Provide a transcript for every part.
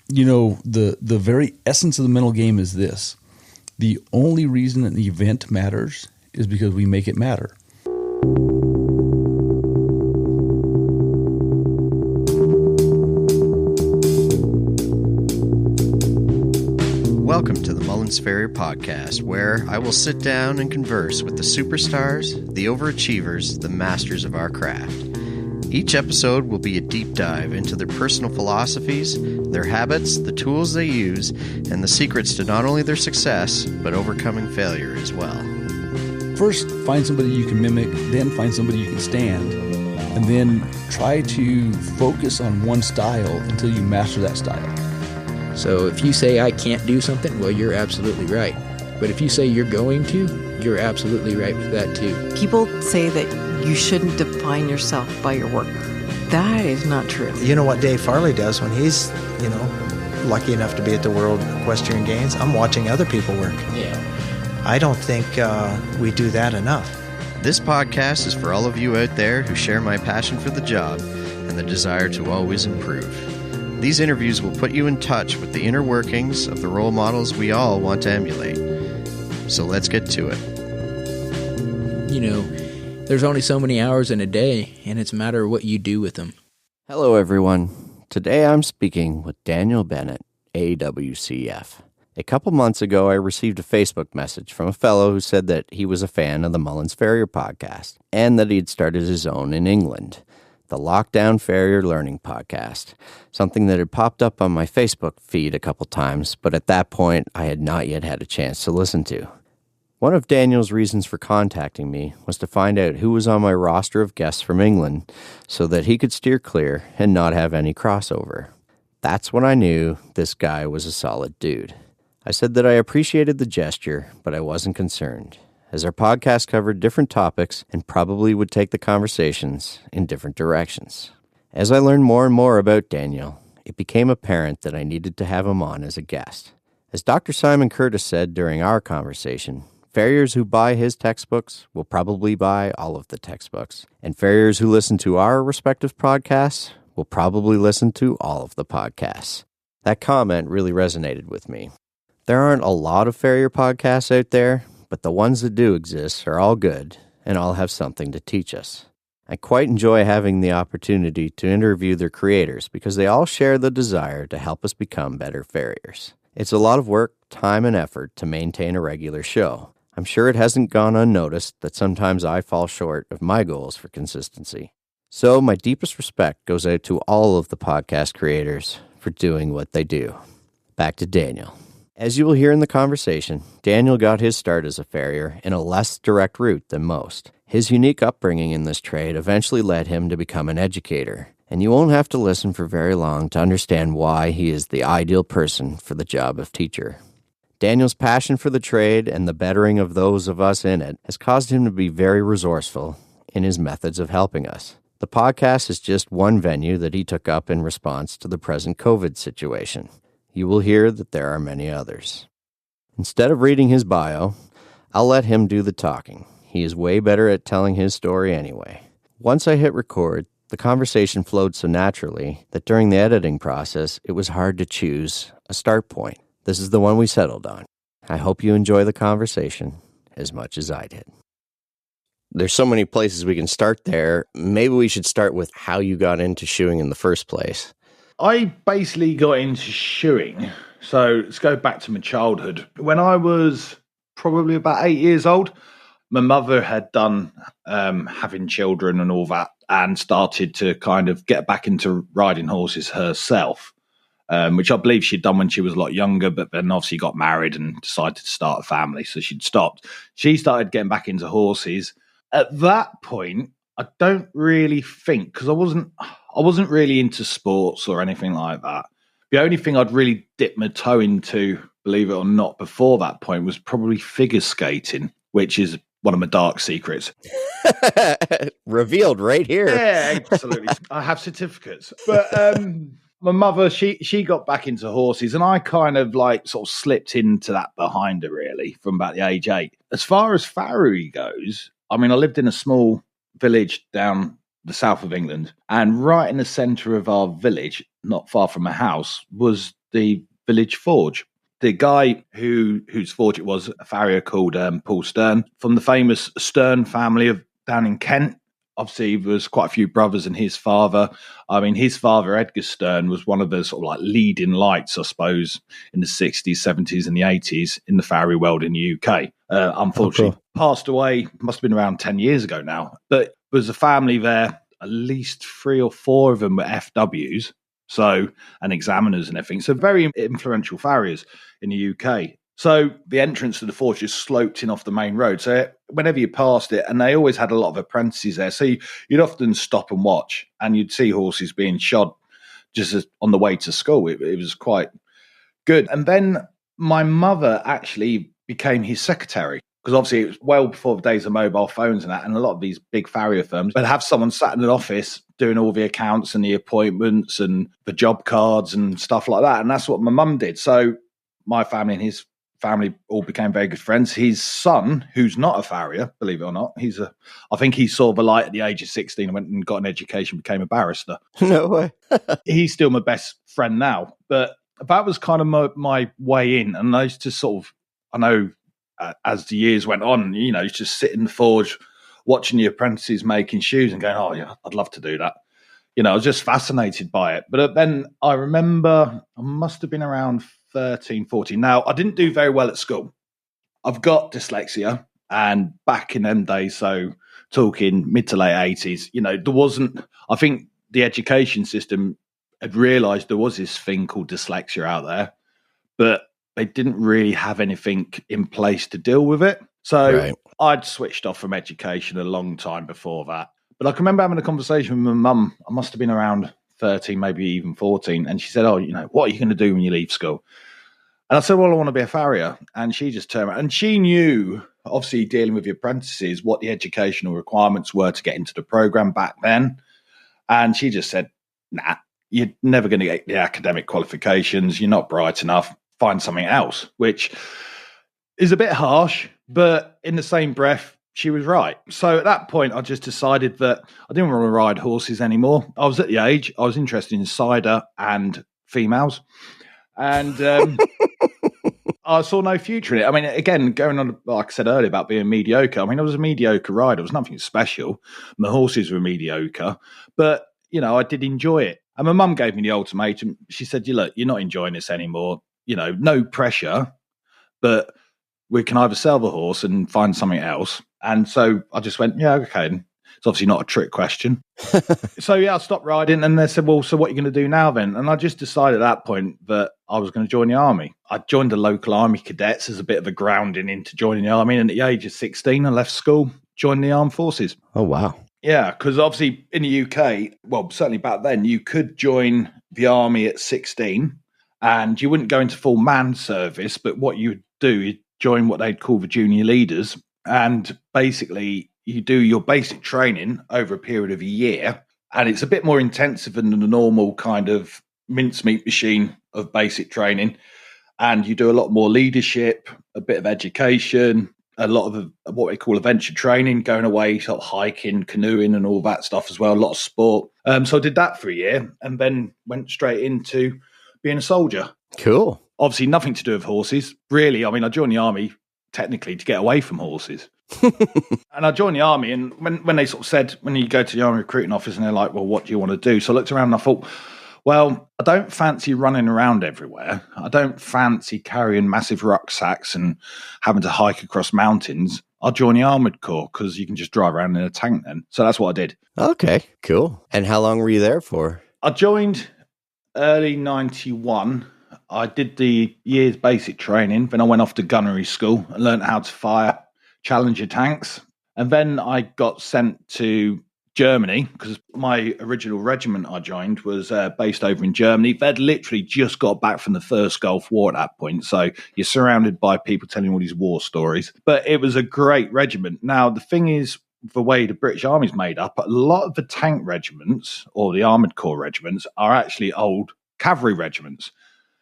The very essence of the mental game is this. The only reason an event matters is because we make it matter. Welcome to the Mullins Farrier Podcast, where I will sit down and converse with the superstars, the overachievers, the masters of our craft. Each episode will be a deep dive into their personal philosophies, their habits, the tools they use, and the secrets to not only their success, but overcoming failure as well. First, find somebody you can mimic, then find somebody you can stand, and then try to focus on one style until you master that style. So if you say I can't do something, well, you're absolutely right. But if you say you're going to, you're absolutely right with that too. People say that you shouldn't define yourself by your work. That is not true. You know what Dave Farley does when he's, lucky enough to be at the World Equestrian Games? I'm watching other people work. Yeah. I don't think we do that enough. This podcast is for all of you out there who share my passion for the job and the desire to always improve. These interviews will put you in touch with the inner workings of the role models we all want to emulate. So let's get to it. There's only so many hours in a day, and it's a matter of what you do with them. Hello, everyone. Today I'm speaking with Daniel Bennett AWCF. A couple months ago, I received a Facebook message from a fellow who said that he was a fan of the Mullins Farrier Podcast and that he'd started his own in England, the Lockdown Farrier Learning Podcast, something that had popped up on my Facebook feed a couple times, but at that point, I had not yet had a chance to listen to. One of Daniel's reasons for contacting me was to find out who was on my roster of guests from England so that he could steer clear and not have any crossover. That's when I knew this guy was a solid dude. I said that I appreciated the gesture, but I wasn't concerned, as our podcast covered different topics and probably would take the conversations in different directions. As I learned more and more about Daniel, it became apparent that I needed to have him on as a guest. As Dr. Simon Curtis said during our conversation, farriers who buy his textbooks will probably buy all of the textbooks, and farriers who listen to our respective podcasts will probably listen to all of the podcasts. That comment really resonated with me. There aren't a lot of farrier podcasts out there, but the ones that do exist are all good and all have something to teach us. I quite enjoy having the opportunity to interview their creators because they all share the desire to help us become better farriers. It's a lot of work, time, and effort to maintain a regular show. I'm sure it hasn't gone unnoticed that sometimes I fall short of my goals for consistency. So my deepest respect goes out to all of the podcast creators for doing what they do. Back to Daniel. As you will hear in the conversation, Daniel got his start as a farrier in a less direct route than most. His unique upbringing in this trade eventually led him to become an educator, and you won't have to listen for very long to understand why he is the ideal person for the job of teacher. Daniel's passion for the trade and the bettering of those of us in it has caused him to be very resourceful in his methods of helping us. The podcast is just one venue that he took up in response to the present COVID situation. You will hear that there are many others. Instead of reading his bio, I'll let him do the talking. He is way better at telling his story anyway. Once I hit record, the conversation flowed so naturally that during the editing process, it was hard to choose a start point. This is the one we settled on. I hope you enjoy the conversation as much as I did. There's so many places we can start there. Maybe we should start with how you got into shoeing in the first place. I basically got into shoeing. So let's go back to my childhood. When I was probably about 8 years old, my mother had done having children and all that and started to kind of get back into riding horses herself. Which I believe she'd done when she was a lot younger, but then obviously got married and decided to start a family, so she'd stopped. She started getting back into horses. At that point, I don't really think, because I wasn't really into sports or anything like that. The only thing I'd really dipped my toe into, believe it or not, before that point was probably figure skating, which is one of my dark secrets. Revealed right here. Yeah, absolutely. I have certificates. But my mother, she got back into horses, and I kind of sort of slipped into that behind her, really, from about the age 8. As far as farriery goes, I mean, I lived in a small village down the south of England, and right in the centre of our village, not far from my house, was the village forge. The guy whose forge it was, a farrier called Paul Stern, from the famous Stern family down in Kent. Obviously, there was quite a few brothers, and his father, his father, Edgar Stern, was one of the sort of like leading lights, I suppose, in the 60s, 70s, and the 80s in the farrier world in the UK. Unfortunately, passed away, must have been around 10 years ago now. But there was a family there, at least 3 or 4 of them were FWs, and examiners and everything. So very influential farriers in the UK. So the entrance to the forge just sloped in off the main road. So whenever you passed it, and they always had a lot of apprentices there. So you'd often stop and watch, and you'd see horses being shod just on the way to school. It was quite good. And then my mother actually became his secretary, because obviously it was well before the days of mobile phones and that, and a lot of these big farrier firms would have someone sat in an office doing all the accounts and the appointments and the job cards and stuff like that. And that's what my mum did. So my family and his family all became very good friends. His son, who's not a farrier, believe it or not, I think he saw the light at the age of 16 and went and got an education, became a barrister. No way. He's still my best friend now. But that was kind of my way in. And I used to as the years went on, you just sit in the forge, watching the apprentices making shoes and going, oh yeah, I'd love to do that. I was just fascinated by it. But then I remember I must have been around 13, 14. Now, I didn't do very well at school. I've got dyslexia, and back in them days, so talking mid to late 80s, there wasn't, I think the education system had realised there was this thing called dyslexia out there, but they didn't really have anything in place to deal with it. So I'd switched off from education a long time before that. But I can remember having a conversation with my mum. I must have been around 13, maybe even 14. And she said, oh, what are you going to do when you leave school? And I said, well, I want to be a farrier. And she just turned around. And she knew, obviously, dealing with the apprentices, what the educational requirements were to get into the program back then. And she just said, nah, you're never going to get the academic qualifications. You're not bright enough. Find something else, which is a bit harsh. But in the same breath, she was right. So at that point, I just decided that I didn't want to ride horses anymore. I was at the age, I was interested in cider and females. And I saw no future in it. I mean, again, going on, like I said earlier, about being mediocre. I mean, I was a mediocre rider. It was nothing special. My horses were mediocre. But, I did enjoy it. And my mum gave me the ultimatum. She said, look, you're not enjoying this anymore. No pressure, but we can either sell the horse and find something else. And so I just went, yeah, okay. It's obviously not a trick question. So, I stopped riding, and they said, well, so what are you going to do now then? And I just decided at that point that I was going to join the army. I joined the local army cadets as a bit of a grounding into joining the army. And at the age of 16, I left school, joined the armed forces. Oh, wow. Yeah, because obviously in the UK, well, certainly back then, you could join the army at 16 and you wouldn't go into full man service. But what you would do is join what they'd call the junior leaders. And basically, you do your basic training over a period of a year. And it's a bit more intensive than the normal kind of mincemeat machine of basic training. And you do a lot more leadership, a bit of education, a lot of what we call adventure training, going away, sort of hiking, canoeing and all that stuff as well, a lot of sport. So I did that for a year and then went straight into being a soldier. Cool. Obviously, nothing to do with horses, really. I mean, I joined the army technically to get away from horses. And I joined the army, and when they sort of said, when you go to the army recruiting office and they're like, well, what do you want to do? So I looked around and I thought, well, I don't fancy running around everywhere. I don't fancy carrying massive rucksacks and having to hike across mountains. I'll join the Armoured Corps because you can just drive around in a tank then. So that's what I did. Okay, cool. And how long were you there for? I joined early 91. I did the year's basic training. Then I went off to gunnery school and learned how to fire Challenger tanks. And then I got sent to Germany because my original regiment I joined was based over in Germany. They'd literally just got back from the first Gulf War at that point. So you're surrounded by people telling all these war stories. But it was a great regiment. Now, the thing is, the way the British Army's made up, a lot of the tank regiments or the Armoured Corps regiments are actually old cavalry regiments.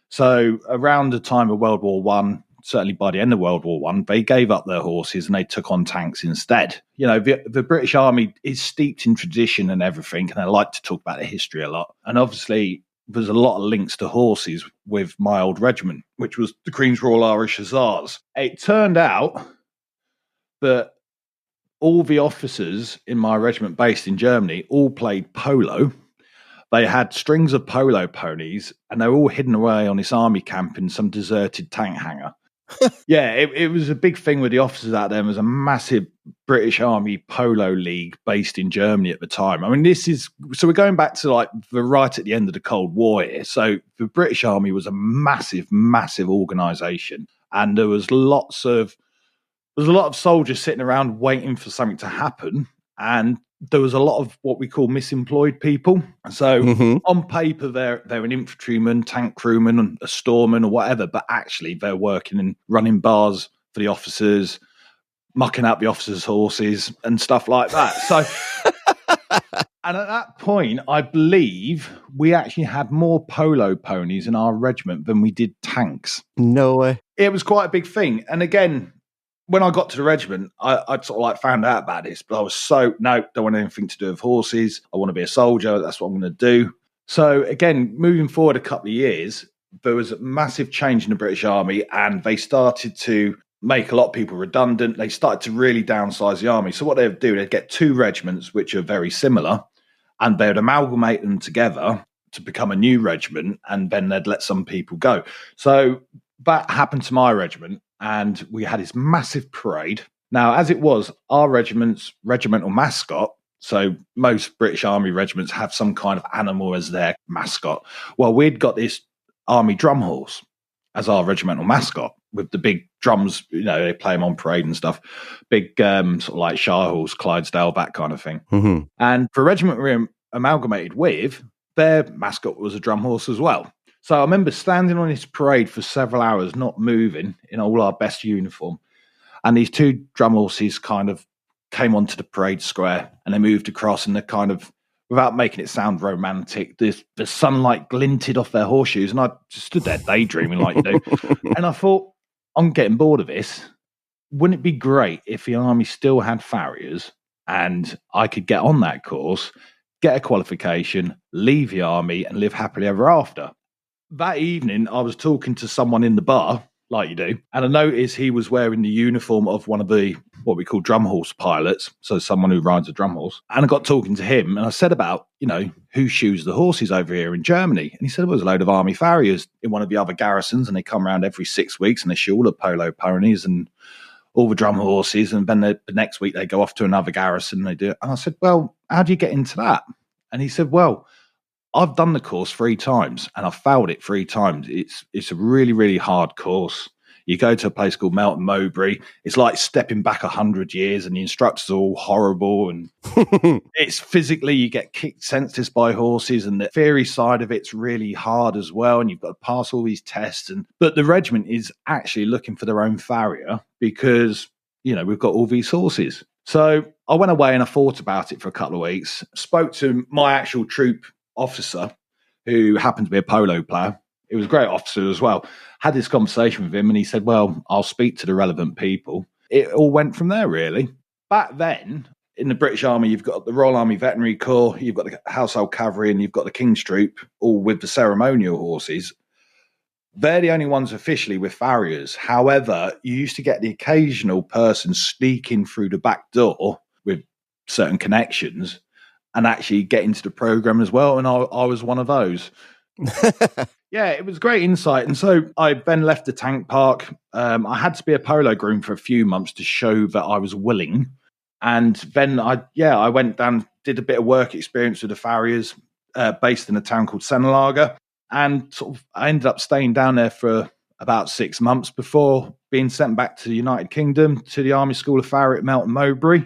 So around the time of World War One, certainly by the end of World War One, they gave up their horses and they took on tanks instead. You know, the British Army is steeped in tradition and everything, and they like to talk about their history a lot. And obviously, there's a lot of links to horses with my old regiment, which was the Queen's Royal Irish Hussars. It turned out that all the officers in my regiment based in Germany all played polo. They had strings of polo ponies, and they were all hidden away on this army camp in some deserted tank hangar. Yeah, it was a big thing with the officers out there. There was a massive British Army polo league based in Germany at the time. I mean, so we're going back to like the right at the end of the Cold War here. So the British Army was a massive, massive organisation, and there was a lot of soldiers sitting around waiting for something to happen, and there was a lot of what we call misemployed people. So on paper, they're an infantryman, tank crewman, a storeman or whatever, but actually they're working and running bars for the officers, mucking out the officers' horses and stuff like that. So, and at that point, I believe we actually had more polo ponies in our regiment than we did tanks. No way. It was quite a big thing. And again, when I got to the regiment, I'd sort of like found out about this, but I was don't want anything to do with horses. I want to be a soldier. That's what I'm going to do. So again, moving forward a couple of years, there was a massive change in the British Army, and they started to make a lot of people redundant. They started to really downsize the army. So what they would do, they'd get two regiments, which are very similar, and they would amalgamate them together to become a new regiment, and then they'd let some people go. So that happened to my regiment. And we had this massive parade. Now, as it was, our regiment's regimental mascot, so most British Army regiments have some kind of animal as their mascot. Well, we'd got this army drum horse as our regimental mascot with the big drums, they play them on parade and stuff. Big sort of like Shire Horse, Clydesdale, that kind of thing. Mm-hmm. And the regiment we were amalgamated with, their mascot was a drum horse as well. So I remember standing on this parade for several hours, not moving, in all our best uniform. And these two drum horses kind of came onto the parade square, and they moved across, and they kind of, without making it sound romantic, the sunlight glinted off their horseshoes. And I just stood there daydreaming like you do. And I thought, I'm getting bored of this. Wouldn't it be great if the army still had farriers and I could get on that course, get a qualification, leave the army, and live happily ever after? That evening, I was talking to someone in the bar, like you do, and I noticed he was wearing the uniform of one of the, what we call drum horse pilots, so someone who rides a drum horse. And I got talking to him, and I said about, who shoes the horses over here in Germany? And he said, well, there's a load of army farriers in one of the other garrisons, and they come around every 6 weeks, and they shoe all the polo ponies and all the drum horses, and then the next week they go off to another garrison, and they do it. And I said, well, how do you get into that? And he said, well, I've done the course 3 times and I've failed it 3 times. It's a really, really hard course. You go to a place called Melton Mowbray. It's like stepping back 100 years, and the instructors are all horrible. And it's physically, you get kicked senseless by horses, and the theory side of it's really hard as well. And you've got to pass all these tests. But the regiment is actually looking for their own farrier because, we've got all these horses. So I went away and I thought about it for a couple of weeks, spoke to my actual troop officer, who happened to be a polo player. He was a great officer as well. Had this conversation with him, and he said, well, I'll speak to the relevant people. It all went from there, really. Back then, in the British Army, you've got the Royal Army Veterinary Corps, you've got the Household Cavalry, and you've got the King's Troop, all with the ceremonial horses. They're the only ones officially with farriers. However, you used to get the occasional person sneaking through the back door with certain connections and actually get into the program as well. And I was one of those. Yeah, it was great insight. And so I then left the tank park. I had to be a polo groom for a few months to show that I was willing. And then I went down, did a bit of work experience with the farriers based in a town called Senelager. And sort of I ended up staying down there for about 6 months before being sent back to the United Kingdom to the Army School of Farrier at Melton Mowbray.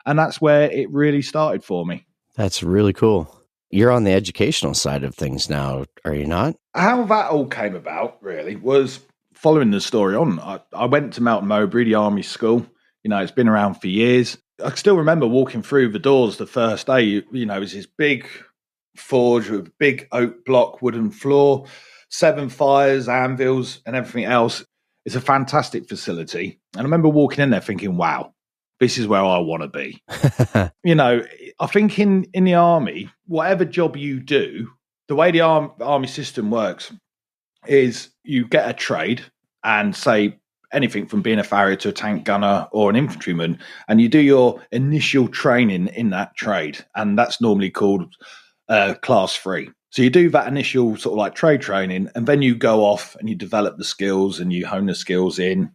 And that's where it really started for me. That's really cool. You're on the educational side of things now, are you not? How that all came about, really, was following the story on. I went to Melton Mowbray, the Army School. It's been around for years. I still remember walking through the doors the first day. It was this big forge with big oak block wooden floor, 7 fires, anvils, and everything else. It's a fantastic facility. And I remember walking in there thinking, wow, this is where I want to be. I think in the army, whatever job you do, the way the army system works is you get a trade and say anything from being a farrier to a tank gunner or an infantryman, and you do your initial training in that trade, and that's normally called class 3. So you do that initial sort of like trade training, and then you go off and you develop the skills and you hone the skills in,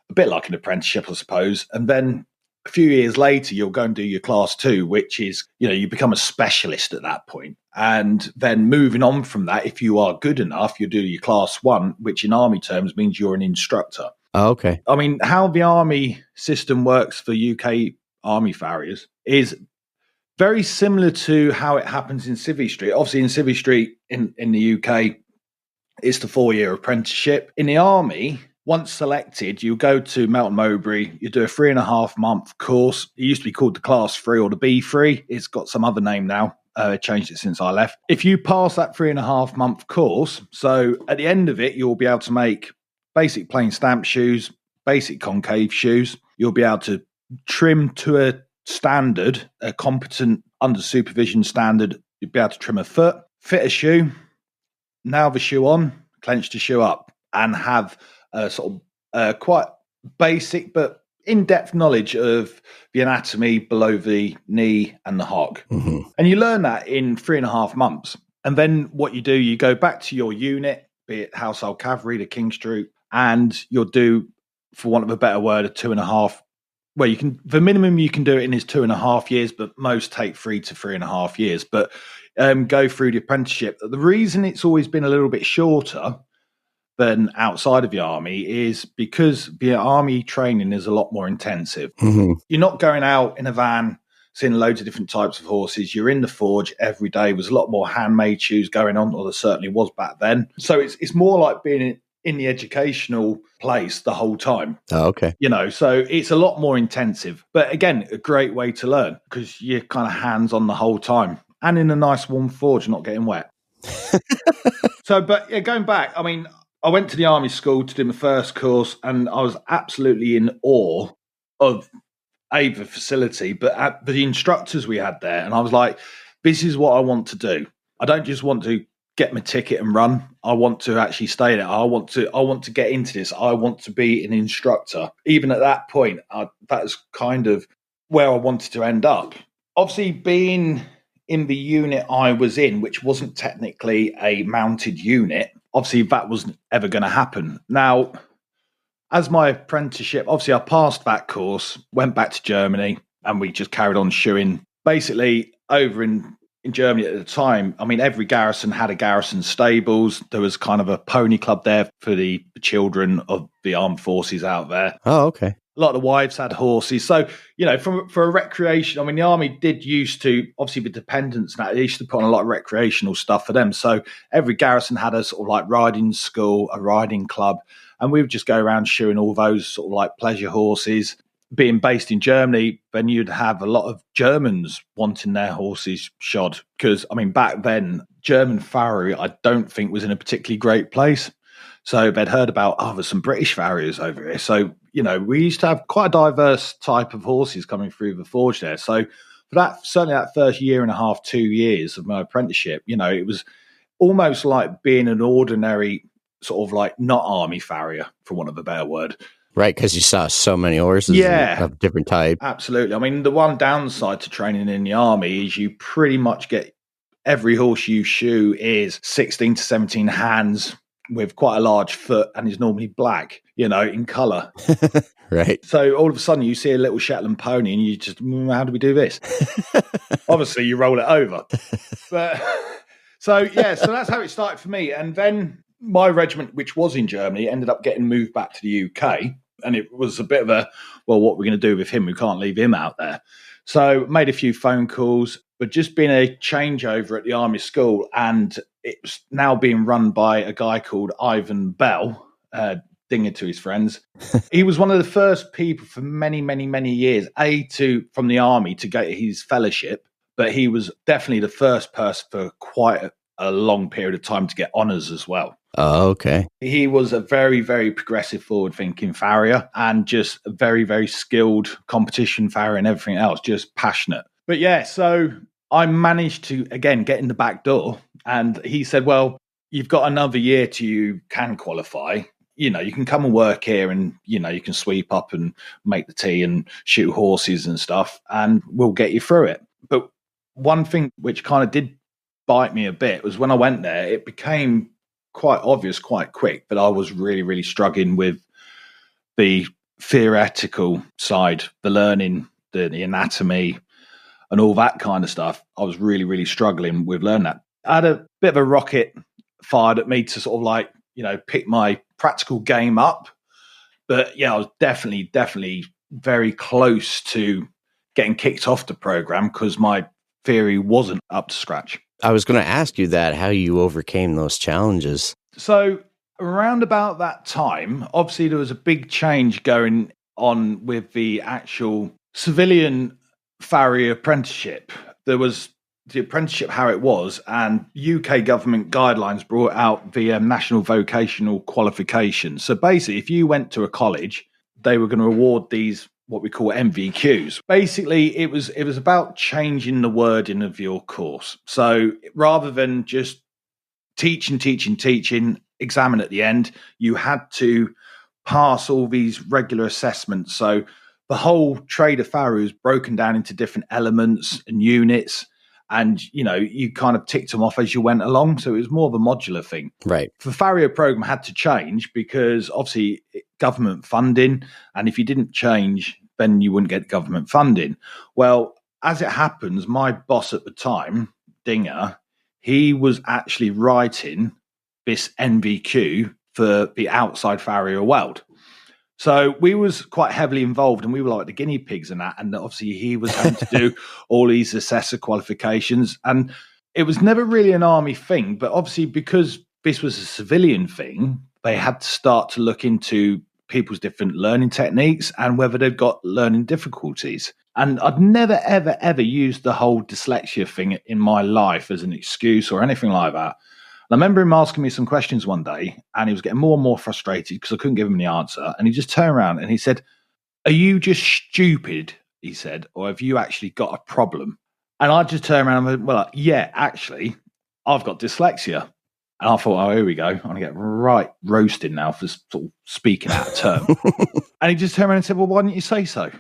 a bit like an apprenticeship, I suppose. And then a few years later, you'll go and do your class 2, which is, you become a specialist at that point. And then moving on from that, if you are good enough, you do your class 1, which in army terms means you're an instructor. Oh, okay. I mean, how the army system works for UK army farriers is very similar to how it happens in Civvy Street. Obviously, in Civvy Street in the UK, it's the 4-year apprenticeship. In the army, once selected, you go to Melton Mowbray, you do a 3.5-month course. It used to be called the Class 3 or the B3. It's got some other name now. Changed it since I left. If you pass that 3.5-month course, so at the end of it, you'll be able to make basic plain stamp shoes, basic concave shoes. You'll be able to trim to a standard, a competent under supervision standard. You'll be able to trim a foot, fit a shoe, nail the shoe on, clench the shoe up, and have a sort of quite basic but in-depth knowledge of the anatomy below the knee and the hock. Mm-hmm. And you learn that in 3.5 months. And then what you do, you go back to your unit, be it Household Cavalry, the King's Troop, and you'll do, for want of a better word, a 2.5. Well, the minimum you can do it in is 2.5 years, but most take 3 to 3.5 years. But go through the apprenticeship. The reason it's always been a little bit shorter than outside of the army is because the army training is a lot more intensive. Mm-hmm. You're not going out in a van, seeing loads of different types of horses. You're in the forge every day. There's a lot more handmade shoes going on, or there certainly was back then. So it's more like being in the educational place the whole time. Oh, okay. So it's a lot more intensive. But again, a great way to learn because you're kind of hands on the whole time and in a nice warm forge, not getting wet. But going back, I mean, I went to the army school to do my first course and I was absolutely in awe of the facility, but the instructors we had there. And I was like, this is what I want to do. I don't just want to get my ticket and run. I want to actually stay there. I want to get into this. I want to be an instructor. Even at that point, that's kind of where I wanted to end up. Obviously, being in the unit I was in, which wasn't technically a mounted unit, obviously that wasn't ever going to happen. Now, as my apprenticeship, obviously I passed that course, went back to Germany, and we just carried on shoeing. Basically, over in Germany at the time, I mean, every garrison had a garrison stables. There was kind of a pony club there for the children of the armed forces out there. Oh, okay. A lot of the wives had horses. So, for a recreation, I mean, the army did used to, obviously with dependents now, they used to put on a lot of recreational stuff for them. So every garrison had a sort of like riding school, a riding club, and we would just go around shoeing all those sort of like pleasure horses. Being based in Germany, then you'd have a lot of Germans wanting their horses shod. Because, I mean, back then, German farriery, I don't think was in a particularly great place. So they'd heard about, there's some British farriers over here. So, we used to have quite a diverse type of horses coming through the forge there. So for that, certainly that first year and a half, 2 years of my apprenticeship, it was almost like being an ordinary sort of like not army farrier, for want of a better word. Right, because you saw so many horses of different type. Absolutely. I mean, the one downside to training in the army is you pretty much get every horse you shoe is 16 to 17 hands with quite a large foot and is normally black, in colour. Right. So all of a sudden you see a little Shetland pony and you just, how do we do this? Obviously you roll it over. But so that's how it started for me. And then my regiment, which was in Germany, ended up getting moved back to the UK. And it was a bit of a, well, what we're going to do with him? We can't leave him out there. So made a few phone calls, but just been a changeover at the army school. And it's now being run by a guy called Ivan Bell, Dinger to his friends. He was one of the first people for many, many, many years, from the army to get his fellowship. But he was definitely the first person for quite a long period of time to get honours as well. Oh, okay. He was a very, very progressive, forward-thinking farrier and just a very, very skilled competition farrier and everything else, just passionate. But so I managed to, again, get in the back door And he said, well, you've got another year till you can qualify. You know, you can come and work here and, you know, you can sweep up and make the tea and shoot horses and stuff, and we'll get you through it. But one thing which kind of did bite me a bit was when I went there, it became quite obvious quite quick that I was really, really struggling with the theoretical side, the learning, the anatomy and all that kind of stuff. I was really, really struggling with learning that. I had a bit of a rocket fired at me to sort of like, you know, pick my practical game up. But yeah, I was definitely very close to getting kicked off the program because my theory wasn't up to scratch. I was going to ask you that, how you overcame those challenges. So around about that time, obviously there was a big change going on with the actual civilian farrier apprenticeship. There was the apprenticeship how it was, and UK government guidelines brought out the National Vocational Qualifications. So basically, if you went to a college, they were going to award these what we call MVQs. Basically, it was about changing the wording of your course. So rather than just teaching, examine at the end, you had to pass all these regular assessments. So the whole trade of farrier was broken down into different elements and units, and you know, you kind of ticked them off as you went along. So it was more of a modular thing. Right. The farrier program had to change because obviously government funding, and if you didn't change, then you wouldn't get government funding. Well, as it happens, my boss at the time, Dinger, he was actually writing this NVQ for the outside farrier world. So we was quite heavily involved, and we were like the guinea pigs and that. And obviously he was having to do all these assessor qualifications. And it was never really an army thing. But obviously because this was a civilian thing, they had to start to look into people's different learning techniques and whether they've got learning difficulties. And I'd never, ever, ever used the whole dyslexia thing in my life as an excuse or anything like that. And I remember him asking me some questions one day, and he was getting more and more frustrated because I couldn't give him the answer. And he just turned around and he said, "Are you just stupid?" he said, "or have you actually got a problem?" And I just turned around and went, "Well, yeah, actually, I've got dyslexia." And I thought, oh, here we go. I'm going to get right roasted now for sort of speaking out of term. And he just turned around and said, "Well, why didn't you say so?"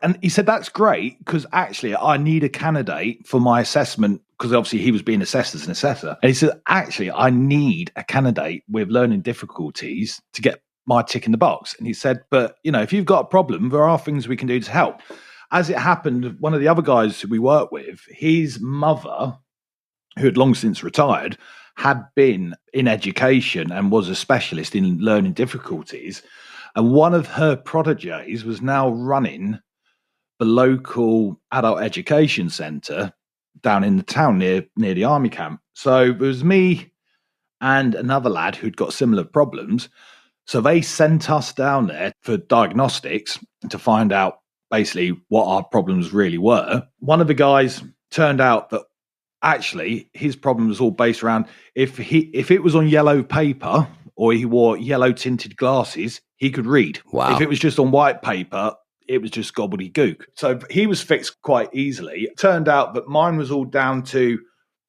And he said, "That's great, because actually I need a candidate for my assessment," because obviously he was being assessed as an assessor. And he said, "Actually, I need a candidate with learning difficulties to get my tick in the box." And he said, "But, you know, if you've got a problem, there are things we can do to help." As it happened, one of the other guys who we worked with, his mother, who had long since retired, had been in education and was a specialist in learning difficulties. And one of her protégés was now running the local adult education centre down in the town near the army camp. So it was me and another lad who'd got similar problems. So they sent us down there for diagnostics to find out basically what our problems really were. One of the guys turned out that actually his problem was all based around if it was on yellow paper or he wore yellow tinted glasses, he could read. Wow. If it was just on white paper, it was just gobbledygook. So he was fixed quite easily. It turned out that mine was all down to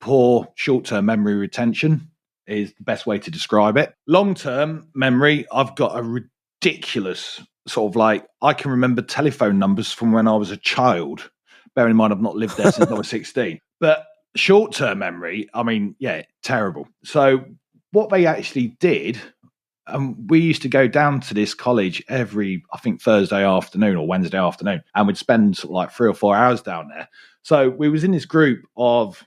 poor short-term memory retention is the best way to describe it. Long-term memory, I've got a ridiculous sort of like, I can remember telephone numbers from when I was a child. Bearing in mind, I've not lived there since I was 16. But short-term memory, I mean, yeah, terrible. So what they actually did, we used to go down to this college every, I think, Thursday afternoon or Wednesday afternoon, and we'd spend sort of like 3 or 4 hours down there. So we was in this group of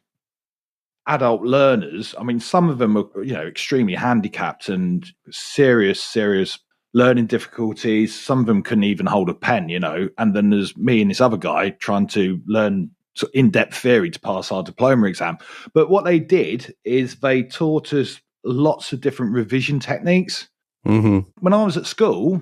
adult learners. I mean, some of them were, you know, extremely handicapped and serious learning difficulties. Some of them couldn't even hold a pen, you know. And then there's me and this other guy trying to learn in-depth theory to pass our diploma exam. But what they did is they taught us lots of different revision techniques. Mm-hmm. When I was at school,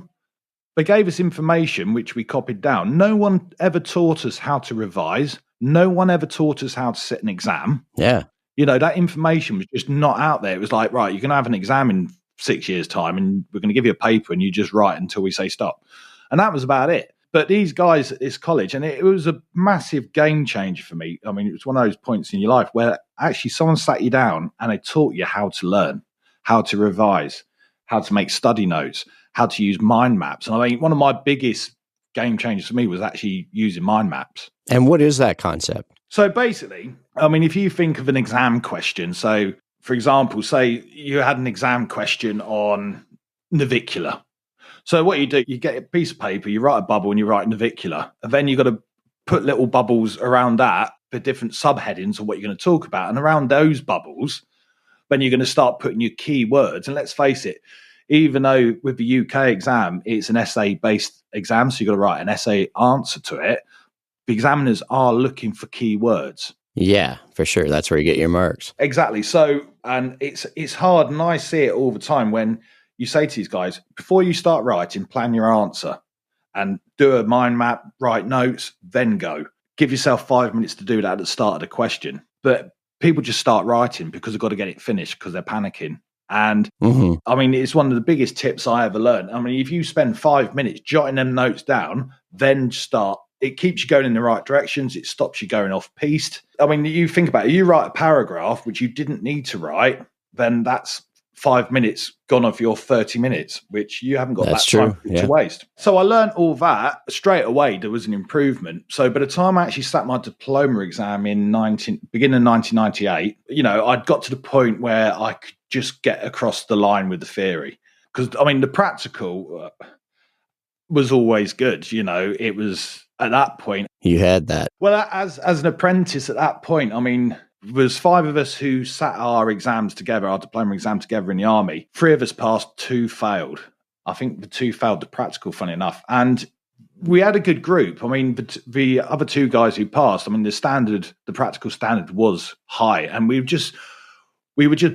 they gave us information which we copied down. No one ever taught us how to revise. No one ever taught us how to sit an exam. Yeah. You know, that information was just not out there. It was like, right, you're going to have an exam in 6 years' time and we're going to give you a paper and you just write until we say stop. And that was about it. But these guys at this college, and it was a massive game changer for me. I mean, it was one of those points in your life where actually someone sat you down and they taught you how to learn, how to revise, how to make study notes, how to use mind maps. And I mean, one of my biggest game changers for me was actually using mind maps. And what is that concept? So basically, I mean, if you think of an exam question, so for example, say you had an exam question on navicular. So what you do, you get a piece of paper, you write a bubble and you write navicular, and then you've got to put little bubbles around that for different subheadings of what you're going to talk about. And around those bubbles, then you're going to start putting your key words. And let's face it, even though with the UK exam, it's an essay-based exam, so you've got to write an essay answer to it, the examiners are looking for key words. Yeah, for sure. That's where you get your marks. Exactly. So, and it's hard, and I see it all the time when you say to these guys, before you start writing, plan your answer and do a mind map, write notes, then go. Give yourself 5 minutes to do that at the start of the question. But people just start writing because they've got to get it finished because they're panicking. And I mean, it's one of the biggest tips I ever learned. I mean, if you spend 5 minutes jotting them notes down, then start, it keeps you going in the right directions. It stops you going off piste. I mean, you think about it, you write a paragraph, which you didn't need to write, then that's 5 minutes gone off your 30 minutes, which you haven't got that time to waste. So I learned all that straight away. There was an improvement. So by the time I actually sat my diploma exam in beginning of 1998, you know, I'd got to the point where I could just get across the line with the theory. Because, I mean, the practical was always good. You know, it was at that point. You had that. Well, as an apprentice at that point, I mean, there was 5 of us who sat our exams together, our diploma exam together in the army. 3 of us passed, 2 failed. I think the 2 failed the practical, funny enough. And we had a good group. I mean, the other 2 guys who passed, I mean, the practical standard was high. And we were just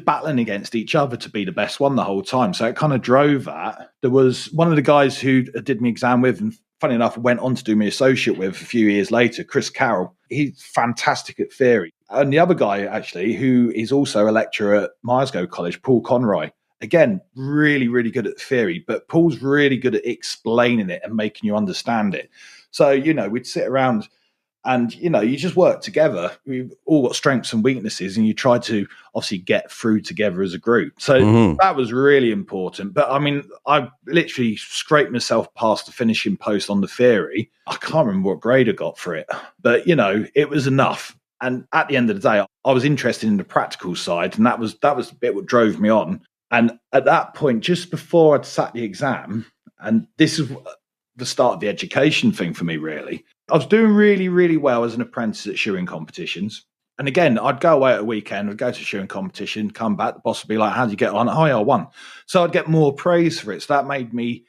battling against each other to be the best one the whole time. So it kind of drove that. There was one of the guys who did my exam with, and funny enough, went on to do my associate with a few years later, Chris Carroll. He's fantastic at theory. And the other guy, actually, who is also a lecturer at Myerscough College, Paul Conroy, again, really, really good at theory, but Paul's really good at explaining it and making you understand it. So, you know, we'd sit around and, you know, you just work together. We've all got strengths and weaknesses, and you try to obviously get through together as a group. So that was really important. But I mean, I literally scraped myself past the finishing post on the theory. I can't remember what grade I got for it, but, you know, it was enough. And at the end of the day, I was interested in the practical side, and that was the bit what drove me on. And at that point, just before I'd sat the exam, and this is the start of the education thing for me, really, I was doing really, really well as an apprentice at shoeing competitions. And again, I'd go away at a weekend, I'd go to a shoeing competition, come back, the boss would be like, how did you get on? Oh, yeah, I won. So I'd get more praise for it. So that made me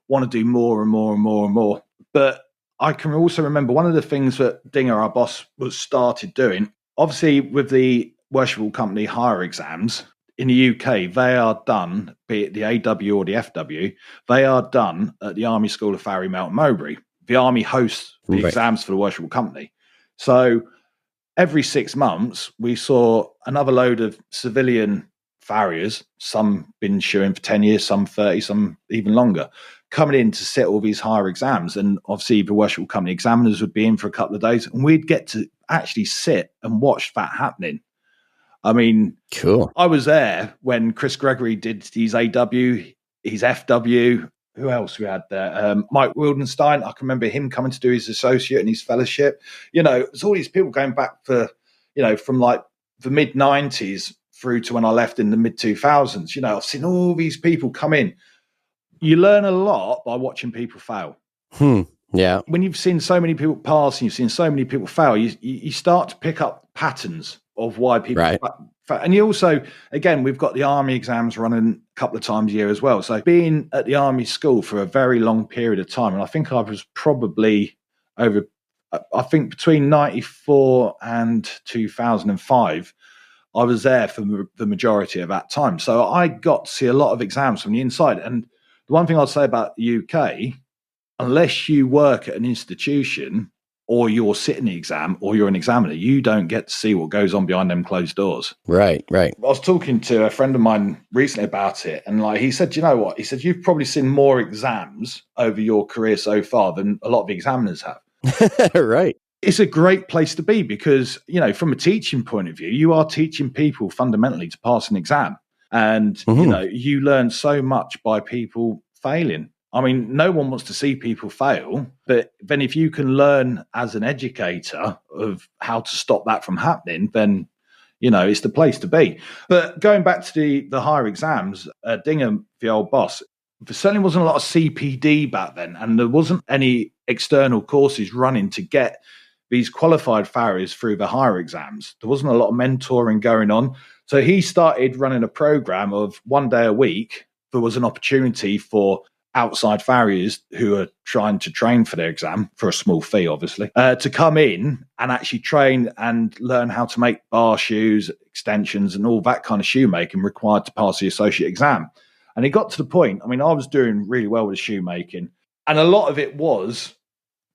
want to do more and more and more and more. But I can also remember one of the things that Dinger, our boss, was started doing, obviously with the Worshipful Company hire exams in the UK, they are done, be it the AW or the FW, they are done at the Army School of Farrier Melton Mowbray. The Army hosts the exams for the Worshipful Company. So every 6 months, we saw another load of civilian farriers, some been shoeing for 10 years, some 30, some even longer, coming in to sit all these higher exams. And obviously the Worshipful Company examiners would be in for a couple of days, and we'd get to actually sit and watch that happening. I mean, cool. I was there when Chris Gregory did his AW, his FW. Who else we had there? Mike Wildenstein. I can remember him coming to do his associate and his fellowship. You know, it's all these people going back for, you know, from like the mid-90s through to when I left in the mid-2000s. You know, I've seen all these people come in. You learn a lot by watching people fail. Yeah. When you've seen so many people pass and you've seen so many people fail, you start to pick up patterns of why people fail. And you also, again, we've got the Army exams running a couple of times a year as well. So being at the Army school for a very long period of time, and I think I was probably between 94 and 2005, I was there for the majority of that time. So I got to see a lot of exams from the inside. And the one thing I'd say about the UK, unless you work at an institution, or you're sitting the exam or you're an examiner, you don't get to see what goes on behind them closed doors. Right. I was talking to a friend of mine recently about it, and like he said, you know what? He said, you've probably seen more exams over your career so far than a lot of examiners have. Right. It's a great place to be because, you know, from a teaching point of view, you are teaching people fundamentally to pass an exam. And, you know, you learn so much by people failing. I mean, no one wants to see people fail, but then if you can learn as an educator of how to stop that from happening, then, you know, it's the place to be. But going back to the higher exams, Dinger, the old boss, there certainly wasn't a lot of CPD back then, and there wasn't any external courses running to get these qualified farriers through the higher exams. There wasn't a lot of mentoring going on. So he started running a program of 1 day a week. There was an opportunity for outside farriers who are trying to train for their exam for a small fee, obviously, to come in and actually train and learn how to make bar shoes, extensions, and all that kind of shoemaking required to pass the associate exam. And it got to the point, I mean, I was doing really well with the shoemaking, and a lot of it was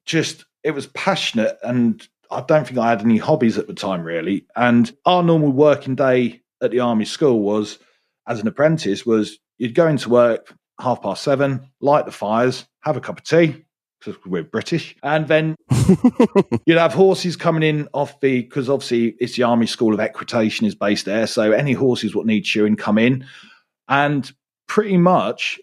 just, it was passionate, and I don't think I had any hobbies at the time, really. And our normal working day at the Army School was, as an apprentice, was you'd go into work 7:30, light the fires, have a cup of tea, because we're British, and then you'd have horses coming in because obviously it's the Army School of Equitation is based there, so any horses what need shoeing come in, and pretty much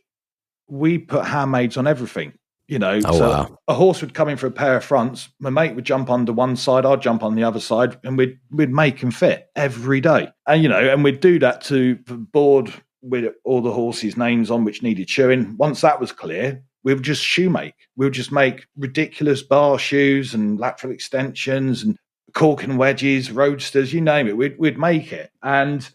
we put handmaids on everything. You know, wow. A horse would come in for a pair of fronts. My mate would jump under one side, I'd jump on the other side, and we'd make him fit every day. And, you know, and we'd do that to the board with all the horses' names on which needed shoeing. Once that was clear, we would just shoemake. We would just make ridiculous bar shoes and lateral extensions and cork and wedges, roadsters, you name it. We'd make it. And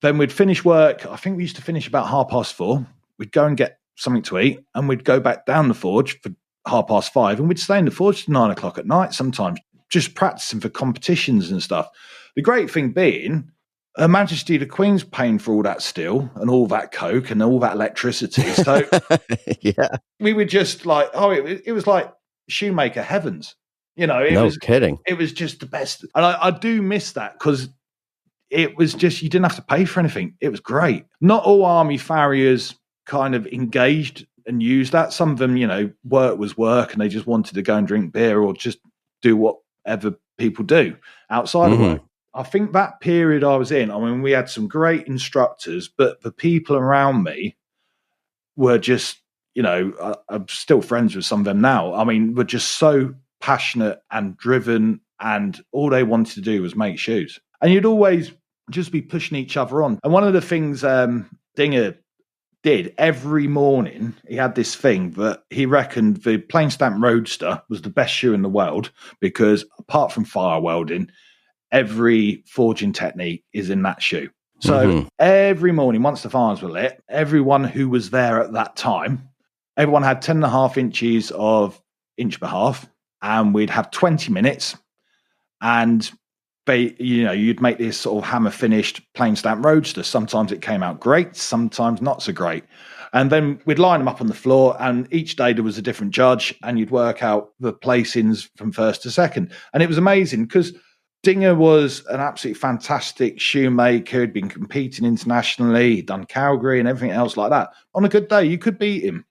then we'd finish work. I think we used to finish about 4:30. We'd go and get something to eat, and we'd go back down the forge for 5:30, and we'd stay in the forge till 9 o'clock at night sometimes, just practicing for competitions and stuff. The great thing being, Her Majesty the Queen's paying for all that steel and all that coke and all that electricity. So yeah, we were just like, it was like shoemaker heavens. You know, no kidding. It was just the best. And I do miss that because it was just, you didn't have to pay for anything. It was great. Not all Army farriers kind of engaged and used that. Some of them, you know, work was work and they just wanted to go and drink beer or just do whatever people do outside of work. I think that period I was in, I mean, we had some great instructors, but the people around me were just, you know, I'm still friends with some of them now. I mean, were just so passionate and driven, and all they wanted to do was make shoes. And you'd always just be pushing each other on. And one of the things Dinger did every morning, he had this thing that he reckoned the plain stamp Roadster was the best shoe in the world because apart from fire welding, every forging technique is in that shoe. So every morning, once the fires were lit, everyone who was there at that time, everyone had 10.5 inches of 1.5 inch, and we'd have 20 minutes, and you'd make this sort of hammer finished plain stamp Roadster. Sometimes it came out great, sometimes not so great. And then we'd line them up on the floor, and each day there was a different judge, and you'd work out the placings from first to second. And it was amazing because Dinger was an absolutely fantastic shoemaker. He'd been competing internationally, he'd done Calgary and everything else like that. On a good day, you could beat him,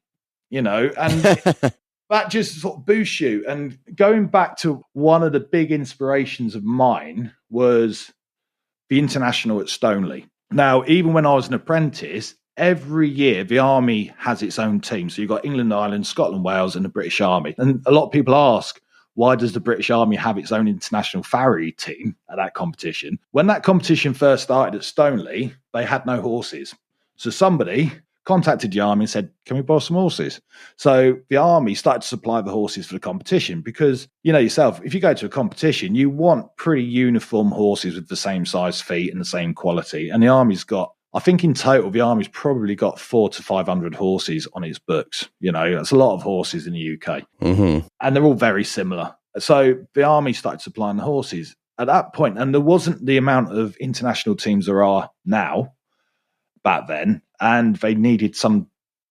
you know, and that just sort of boosts you. And going back to one of the big inspirations of mine was the International at Stoneleigh. Now, even when I was an apprentice, every year the Army has its own team. So you've got England, Ireland, Scotland, Wales, and the British Army. And a lot of people ask, why does the British Army have its own international farrier team at that competition? When that competition first started at Stoneleigh, they had no horses. So somebody contacted the Army and said, can we borrow some horses? So the Army started to supply the horses for the competition because, you know yourself, if you go to a competition, you want pretty uniform horses with the same size feet and the same quality. And the Army's got, I think in total, the Army's probably got 400 to 500 horses on its books. You know, that's a lot of horses in the UK. And they're all very similar. So the Army started supplying the horses at that point, and there wasn't the amount of international teams there are now back then, and they needed some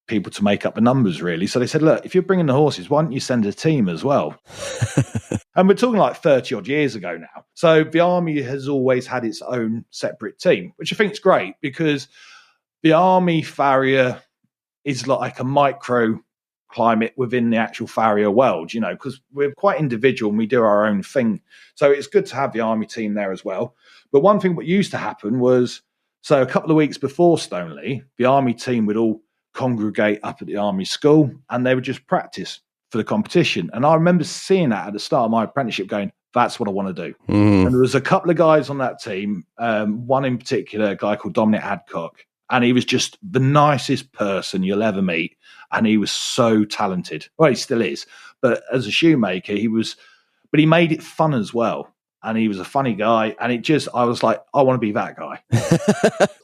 people to make up the numbers, really. So they said, look, if you're bringing the horses, why don't you send a team as well? And we're talking like 30 odd years ago now. So the Army has always had its own separate team, which I think is great, because the Army Farrier is like a micro climate within the actual farrier world, you know, because we're quite individual and we do our own thing. So it's good to have the Army team there as well. But one thing what used to happen was, so a couple of weeks before Stoneleigh, the Army team would all congregate up at the Army school and they would just practice for the competition. And I remember seeing that at the start of my apprenticeship going, that's what I want to do. And there was a couple of guys on that team, one in particular, a guy called Daniel AWCF, and he was just the nicest person you'll ever meet. And he was so talented. Well, he still is. But as a shoemaker, but he made it fun as well. And he was a funny guy. And I was like, I want to be that guy.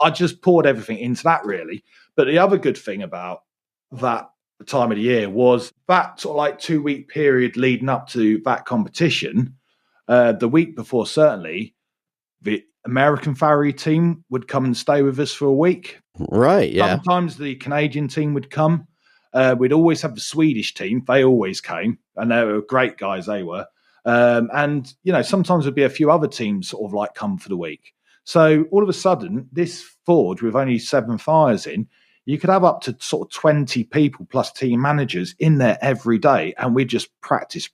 I just poured everything into that, really. But the other good thing about that time of the year was that sort of like 2-week period leading up to that competition. The week before, certainly, the American Farrier team would come and stay with us for a week. Right, yeah. Sometimes the Canadian team would come. We'd always have the Swedish team. They always came, and they were great guys, they were. And, you know, sometimes there'd be a few other teams sort of like come for the week. So all of a sudden, this forge with only 7 fires in, you could have up to sort of 20 people plus team managers in there every day. And we just practice.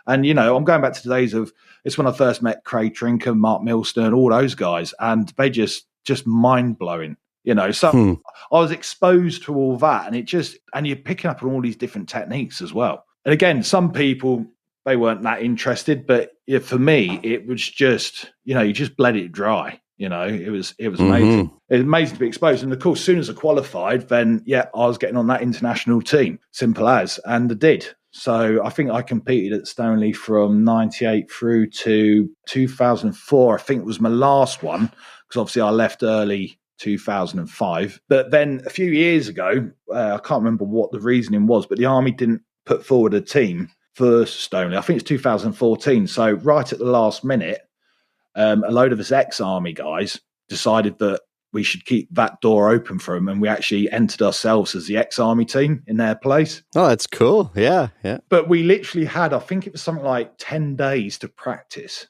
And, you know, I'm going back to the days of, it's when I first met Craig Trinker, Mark Milstern, all those guys, and they just mind blowing, you know. So I was exposed to all that, and you're picking up on all these different techniques as well. And again, some people, they weren't that interested, but for me, it was just, you know, you just bled it dry. You know, it was amazing. It was amazing to be exposed. And of course, as soon as I qualified, then, I was getting on that international team, simple as, and I did. So I think I competed at Stoneleigh from 98 through to 2004. I think it was my last one, because obviously I left early 2005. But then a few years ago, I can't remember what the reasoning was, but the Army didn't put forward a team for Stoneleigh. I think it's 2014. So right at the last minute, a load of us ex-Army guys decided that we should keep that door open for them, and we actually entered ourselves as the ex-Army team in their place. Oh, that's cool. Yeah. But we literally had, I think it was something like 10 days to practice.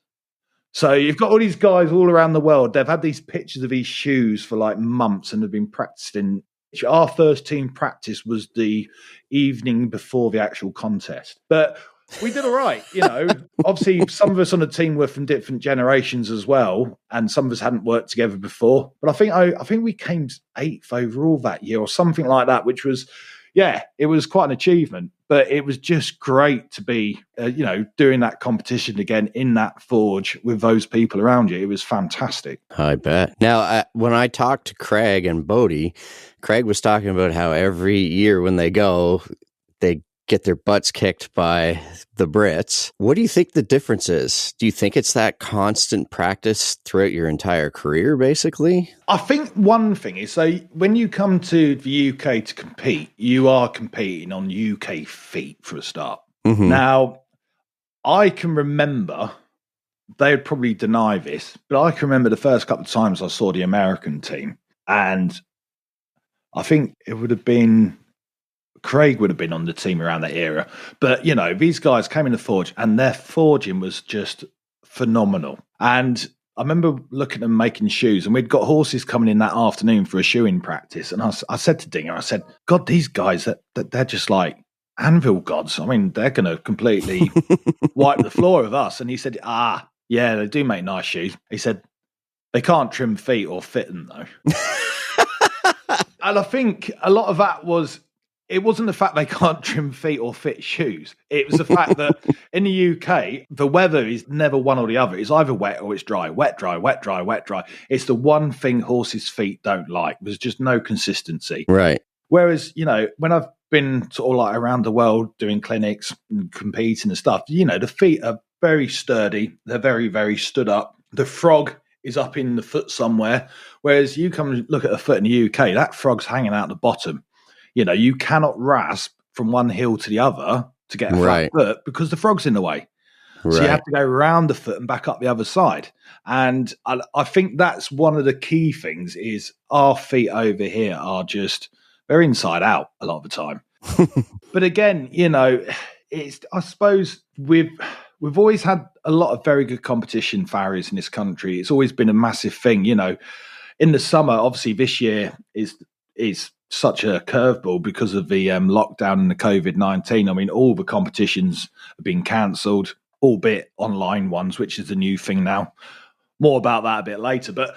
So you've got all these guys all around the world. They've had these pictures of these shoes for like months and have been practicing. Our first team practice was the evening before the actual contest. But we did all right, you know. Obviously, some of us on the team were from different generations as well, and some of us hadn't worked together before. But I think we came 8th overall that year or something like that, which was, it was quite an achievement. But it was just great to be, doing that competition again in that forge with those people around you. It was fantastic. I bet. Now, when I talked to Craig and Bodie, Craig was talking about how every year when they go, they get their butts kicked by the Brits. What do you think the difference is? Do you think it's that constant practice throughout your entire career, basically? I think one thing is, so when you come to the UK to compete, you are competing on UK feet for a start. Now, I can remember, they would probably deny this, but I can remember the first couple of times I saw the American team, and I think it would have been Craig would have been on the team around that era. But, you know, these guys came in the forge and their forging was just phenomenal. And I remember looking at them making shoes, and we'd got horses coming in that afternoon for a shoeing practice. And I said to Dinger, I said, God, these guys, they're just like anvil gods. I mean, they're going to completely wipe the floor with us. And he said, yeah, they do make nice shoes. He said, they can't trim feet or fit them, though. And I think a lot of that was, it wasn't the fact they can't trim feet or fit shoes. It was the fact that in the UK, the weather is never one or the other. It's either wet or it's dry. Wet, dry, wet, dry, wet, dry. It's the one thing horses' feet don't like. There's just no consistency. Right. Whereas, you know, when I've been sort of like around the world doing clinics and competing and stuff, you know, the feet are very sturdy. They're very, very stood up. The frog is up in the foot somewhere. Whereas you come and look at a foot in the UK, that frog's hanging out the bottom. You know, you cannot rasp from one heel to the other to get a flat foot because the frog's in the way. Right. So you have to go around the foot and back up the other side. And I think that's one of the key things is our feet over here are just they're inside out a lot of the time. But again, I suppose we've always had a lot of very good competition farriers in this country. It's always been a massive thing, In the summer, obviously this year is such a curveball because of the lockdown and the COVID-19. I mean, all the competitions have been cancelled, albeit online ones, which is the new thing now. More about that a bit later. But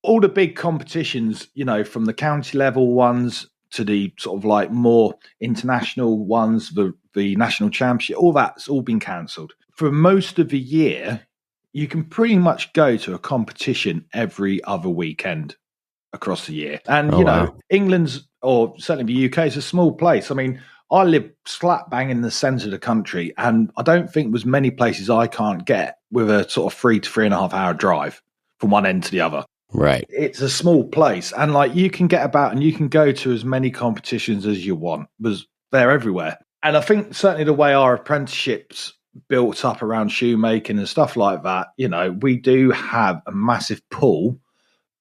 all the big competitions, from the county level ones to the sort of like more international ones, the national championship, all that's all been cancelled. For most of the year, you can pretty much go to a competition every other weekend across the year. And, wow. England's, or certainly the UK, is a small place. I mean, I live slap bang in the centre of the country, and I don't think there's many places I can't get with a sort of 3 to 3.5 hour drive from one end to the other. Right. It's a small place, and like you can get about and you can go to as many competitions as you want, because they're everywhere. And I think certainly the way our apprenticeships built up around shoemaking and stuff like that, we do have a massive pool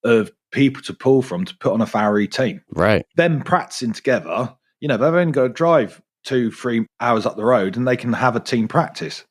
of people to pull from to put on a farrier team. Right. Them practicing together, they've only got to drive 2-3 hours up the road and they can have a team practice.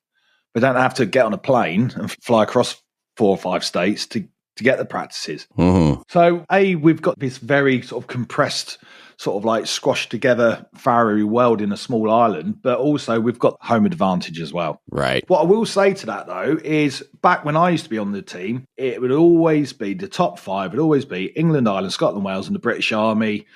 They don't have to get on a plane and fly across 4 or 5 states to get the practices. Mm-hmm. So, we've got this very sort of compressed, sort of like squashed together farrier world in a small island, but also we've got home advantage as well. Right. What I will say to that, though, is back when I used to be on the team, it would always be the top 5 would always be England, Ireland, Scotland, Wales, and the British Army.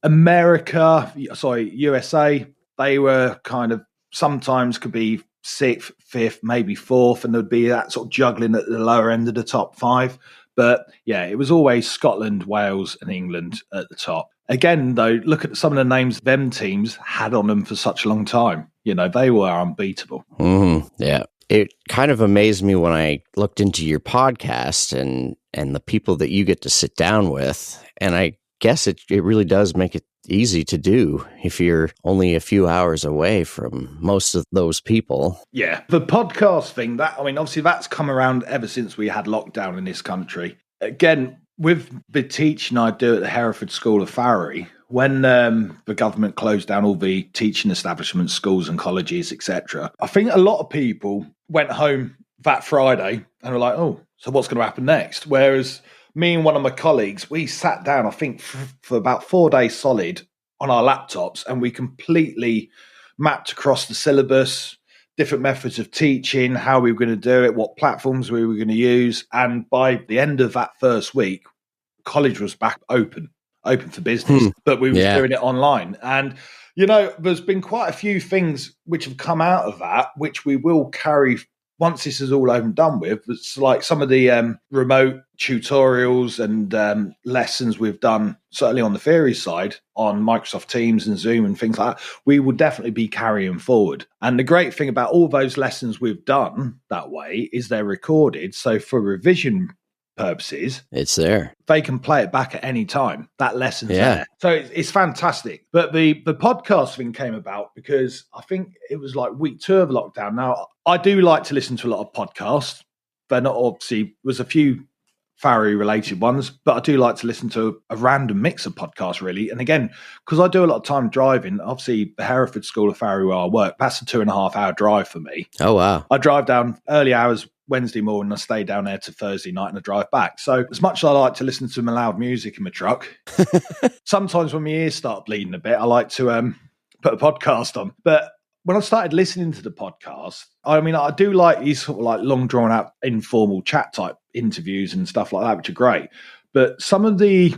USA, they were kind of sometimes could be 6th, 5th, maybe 4th, and there'd be that sort of juggling at the lower end of the top 5. But yeah, it was always Scotland, Wales, and England at the top. Again, though, look at some of the names them teams had on them for such a long time. They were unbeatable. Mm-hmm. Yeah. It kind of amazed me when I looked into your podcast and the people that you get to sit down with. And I guess it really does make it easy to do if you're only a few hours away from most of those people. Yeah. The podcast thing, obviously that's come around ever since we had lockdown in this country. Again, with the teaching I do at the Hereford School of Farrier, when the government closed down all the teaching establishments, schools and colleges, etc., I think a lot of people went home that Friday and were like, oh, so what's going to happen next? Whereas me and one of my colleagues, we sat down, I think, for about 4 days solid on our laptops, and we completely mapped across the syllabus, different methods of teaching, how we were going to do it, what platforms we were going to use. And by the end of that first week, college was back open for business, but we were doing it online. And, there's been quite a few things which have come out of that, which we will carry once this is all over and done with. It's like some of the remote tutorials and lessons we've done, certainly on the theory side, on Microsoft Teams and Zoom and things like that, we will definitely be carrying forward. And the great thing about all those lessons we've done that way is they're recorded. So for revision purposes, it's there. They can play it back at any time. That lesson's there. So it's fantastic. But the podcast thing came about because I think it was like week 2 of lockdown. Now, I do like to listen to a lot of podcasts. They're not obviously, there's a few farrier related ones, but I do like to listen to a random mix of podcasts, really. And again, because I do a lot of time driving, obviously the Hereford School of Farrier where I work, that's a 2.5 hour drive for me. Oh, wow. I drive down early hours Wednesday morning, I stay down there to Thursday night and I drive back. So as much as I like to listen to my loud music in my truck, sometimes when my ears start bleeding a bit, I like to put a podcast on. But when I started listening to the podcast, I do like these sort of like long drawn out informal chat type interviews and stuff like that, which are great. But some of the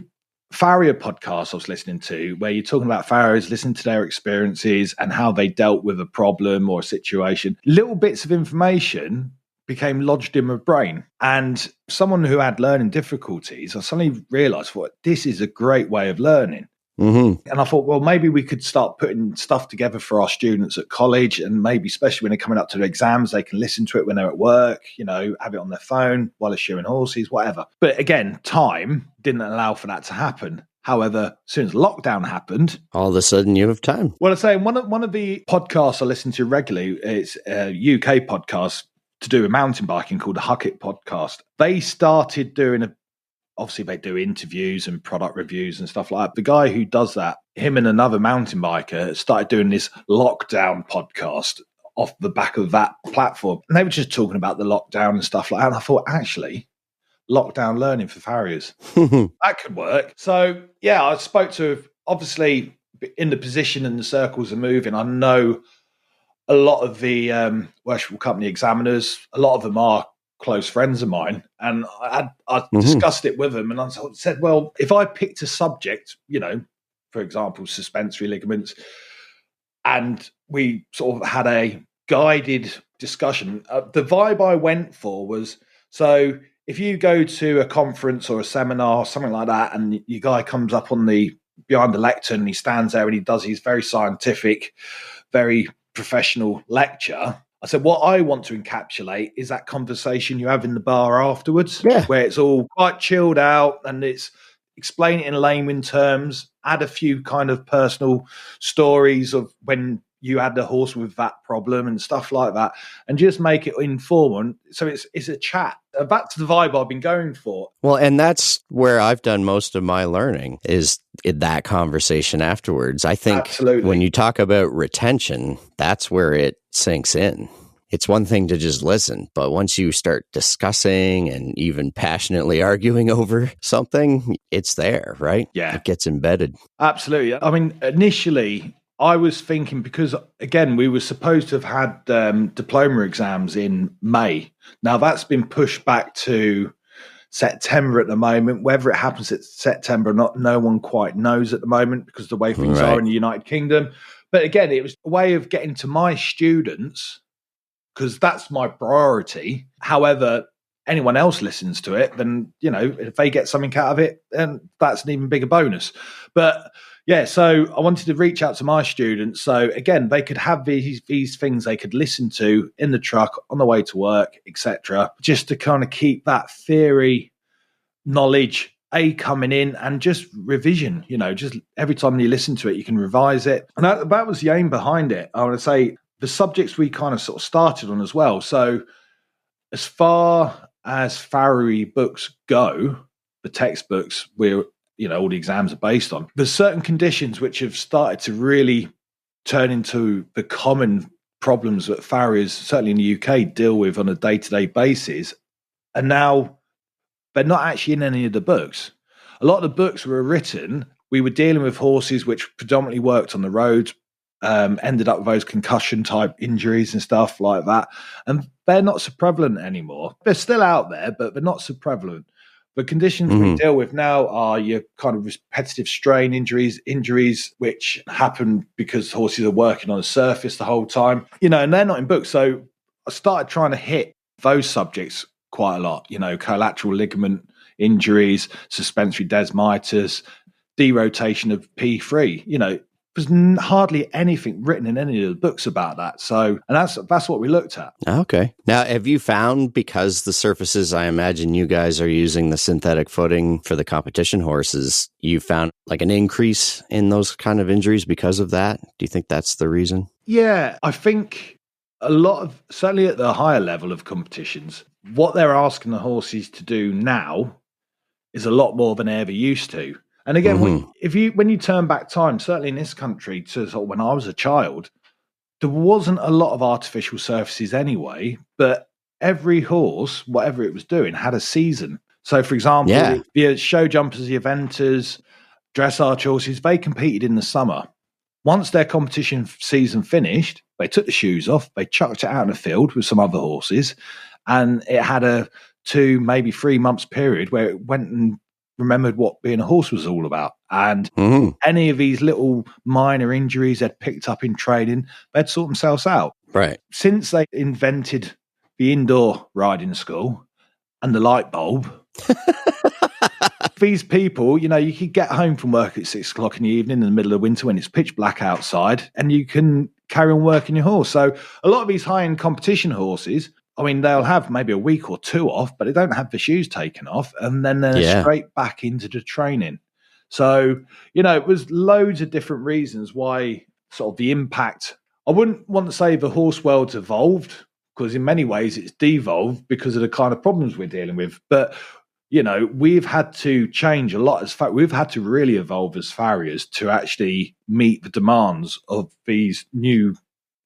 farrier podcasts I was listening to, where you're talking about farriers, listening to their experiences and how they dealt with a problem or a situation, little bits of information became lodged in my brain. And someone who had learning difficulties, I suddenly realized, this is a great way of learning. Mm-hmm. And I thought, well, maybe we could start putting stuff together for our students at college, and maybe especially when they're coming up to their exams, they can listen to it when they're at work, have it on their phone while they're shoeing horses, whatever. But again, time didn't allow for that to happen. However, as soon as lockdown happened, all of a sudden you have time. Well, I'm saying one of the podcasts I listen to regularly, it's a UK podcast to do with mountain biking called the Huck It Podcast. They started doing obviously they do interviews and product reviews and stuff like that. The guy who does that, him and another mountain biker started doing this Lockdown podcast off the back of that platform. And they were just talking about the lockdown and stuff like that. And I thought, actually, lockdown learning for farriers, that could work. So, yeah, I spoke to, obviously, in the position and the circles are moving. I know a lot of the worshipful company examiners, a lot of them are close friends of mine. And I discussed it with them. And I said, well, if I picked a subject, for example, suspensory ligaments, and we sort of had a guided discussion. The vibe I went for was, so if you go to a conference or a seminar, something like that, and your guy comes up on behind the lectern and he stands there and he does his very scientific, very professional lecture. I said, what I want to encapsulate is that conversation you have in the bar afterwards, where it's all quite chilled out and it's explain it in layman terms, add a few kind of personal stories of when you had the horse with that problem and stuff like that, and just make it informal. So it's a chat. That's the vibe I've been going for. Well, and that's where I've done most of my learning, is in that conversation afterwards. I think when you talk about retention, that's where it sinks in. It's one thing to just listen, but once you start discussing and even passionately arguing over something, it's there, right? Yeah. It gets embedded. Absolutely. I mean, initially, I was thinking, because, again, we were supposed to have had diploma exams in May. Now, that's been pushed back to September at the moment. Whether it happens at September or not, no one quite knows at the moment, because of the way things are in the United Kingdom. But again, it was a way of getting to my students, because that's my priority. However, anyone else listens to it, then, if they get something out of it, then that's an even bigger bonus. But yeah, so I wanted to reach out to my students. So again, they could have these things they could listen to in the truck, on the way to work, etc., just to kind of keep that theory knowledge coming in, and just revision, just every time you listen to it, you can revise it. And that was the aim behind it. I want to say, the subjects we kind of sort of started on as well. So as far as farriery books go, the textbooks where, all the exams are based on, there's certain conditions which have started to really turn into the common problems that farriers, certainly in the UK, deal with on a day-to-day basis. And now they're not actually in any of the books. A lot of the books were written, we were dealing with horses which predominantly worked on the road, ended up with those concussion type injuries and stuff like that. And they're not so prevalent anymore. They're still out there, but they're not so prevalent. The conditions we deal with now are your kind of repetitive strain injuries which happen because horses are working on the surface the whole time, and they're not in books. So I started trying to hit those subjects quite a lot, collateral ligament injuries, suspensory desmitis, derotation of P3, there's hardly anything written in any of the books about that. So, and that's what we looked at. Okay. Now, have you found, because the surfaces, I imagine you guys are using the synthetic footing for the competition horses, you found like an increase in those kind of injuries because of that? Do you think that's the reason? Yeah, I think a lot of, certainly at the higher level of competitions, what they're asking the horses to do now is a lot more than they ever used to. And again, when you turn back time, certainly in this country, to sort of when I was a child, there wasn't a lot of artificial surfaces anyway, but every horse, whatever it was doing, had a season. So, for example, the show jumpers, the eventers, dressage horses, they competed in the summer. Once their competition season finished, they took the shoes off, they chucked it out in the field with some other horses, and it had a 2, maybe 3 months period where it went and remembered what being a horse was all about. And any of these little minor injuries they'd picked up in training, they'd sort themselves out. Right. Since they invented the indoor riding school and the light bulb, these people, you could get home from work at 6 o'clock in the evening in the middle of winter when it's pitch black outside, and you can carry on working your horse. So a lot of these high-end competition horses, I mean, they'll have maybe a week or 2 off, but they don't have the shoes taken off, and then they're straight back into the training. So, it was loads of different reasons why sort of the impact. I wouldn't want to say the horse world's evolved, because in many ways it's devolved because of the kind of problems we're dealing with. But, You know, we've had to change a lot as we've had to really evolve as farriers to actually meet the demands of these new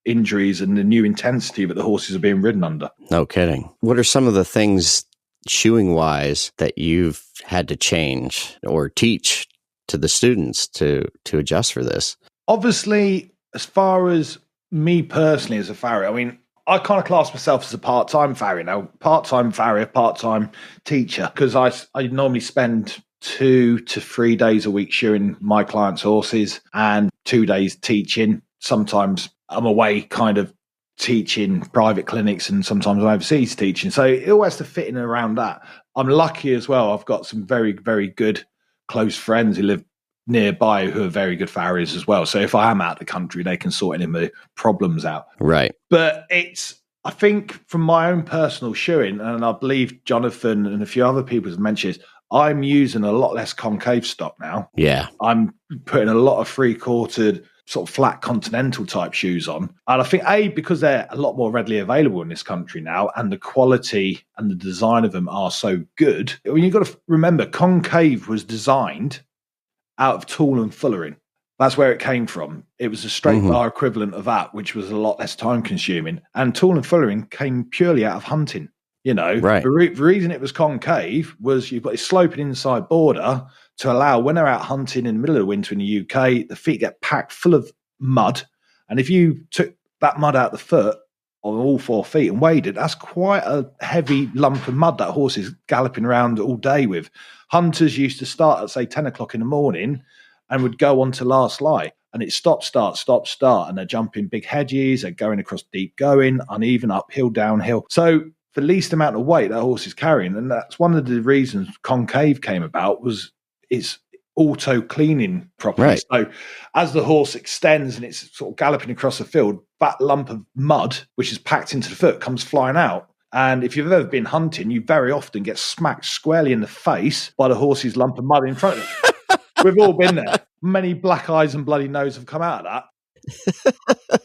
injuries and the new intensity that the horses are being ridden under. No kidding. What are some of the things shoeing wise that you've had to change or teach to the students to adjust for this? Obviously, as far as me personally as a farrier, I mean, I kind of class myself as a part-time farrier now, part-time farrier, part-time teacher, because I normally spend 2 to 3 days a week shoeing my clients' horses and 2 days teaching. Sometimes I'm away kind of teaching private clinics and sometimes I'm overseas teaching. So it all has to fit in around that. I'm lucky as well. I've got some very, very good close friends who live nearby who are very good farriers as well. So if I am out of the country, they can sort any of my problems out. Right. But I think from my own personal shoeing, and I believe Jonathan and a few other people have mentioned this, I'm using a lot less concave stock now. Yeah. I'm putting a lot of 3/4 sort of flat continental type shoes on. And I think, because they're a lot more readily available in this country now, and the quality and the design of them are so good. I mean, you've got to remember, concave was designed out of tool and fullering. That's where it came from. It was a straight bar equivalent of that, which was a lot less time consuming. And tool and fullering came purely out of hunting. You know, right. The reason it was concave was you've got a sloping inside border to allow, when they're out hunting in the middle of the winter in the UK, the feet get packed full of mud. And if you took that mud out the foot on all 4 feet and weighed it, that's quite a heavy lump of mud that horse is galloping around all day with. Hunters used to start at, say, 10 o'clock in the morning and would go on to last lie. And it's stop, start. And they're jumping big hedges, they're going across deep going, uneven, uphill, downhill. So the least amount of weight that horse is carrying, and that's one of the reasons concave came about, was it's auto cleaning properly. Right. So as the horse extends and it's sort of galloping across the field, that lump of mud, which is packed into the foot, comes flying out. And if you've ever been hunting, you very often get smacked squarely in the face by the horse's lump of mud in front of you. We've all been there. Many black eyes and bloody nose have come out of that.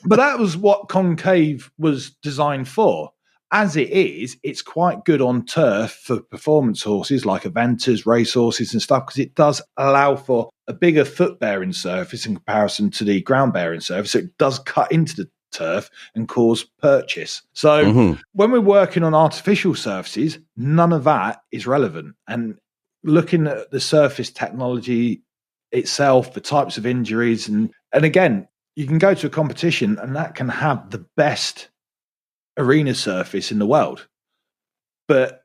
But that was what concave was designed for. As it is, it's quite good on turf for performance horses like eventers, race horses and stuff, because it does allow for a bigger foot-bearing surface in comparison to the ground-bearing surface. So it does cut into the turf and cause purchase. So when we're working on artificial surfaces, none of that is relevant. And looking at the surface technology itself, the types of injuries, and again, you can go to a competition and that can have the best arena surface in the world, but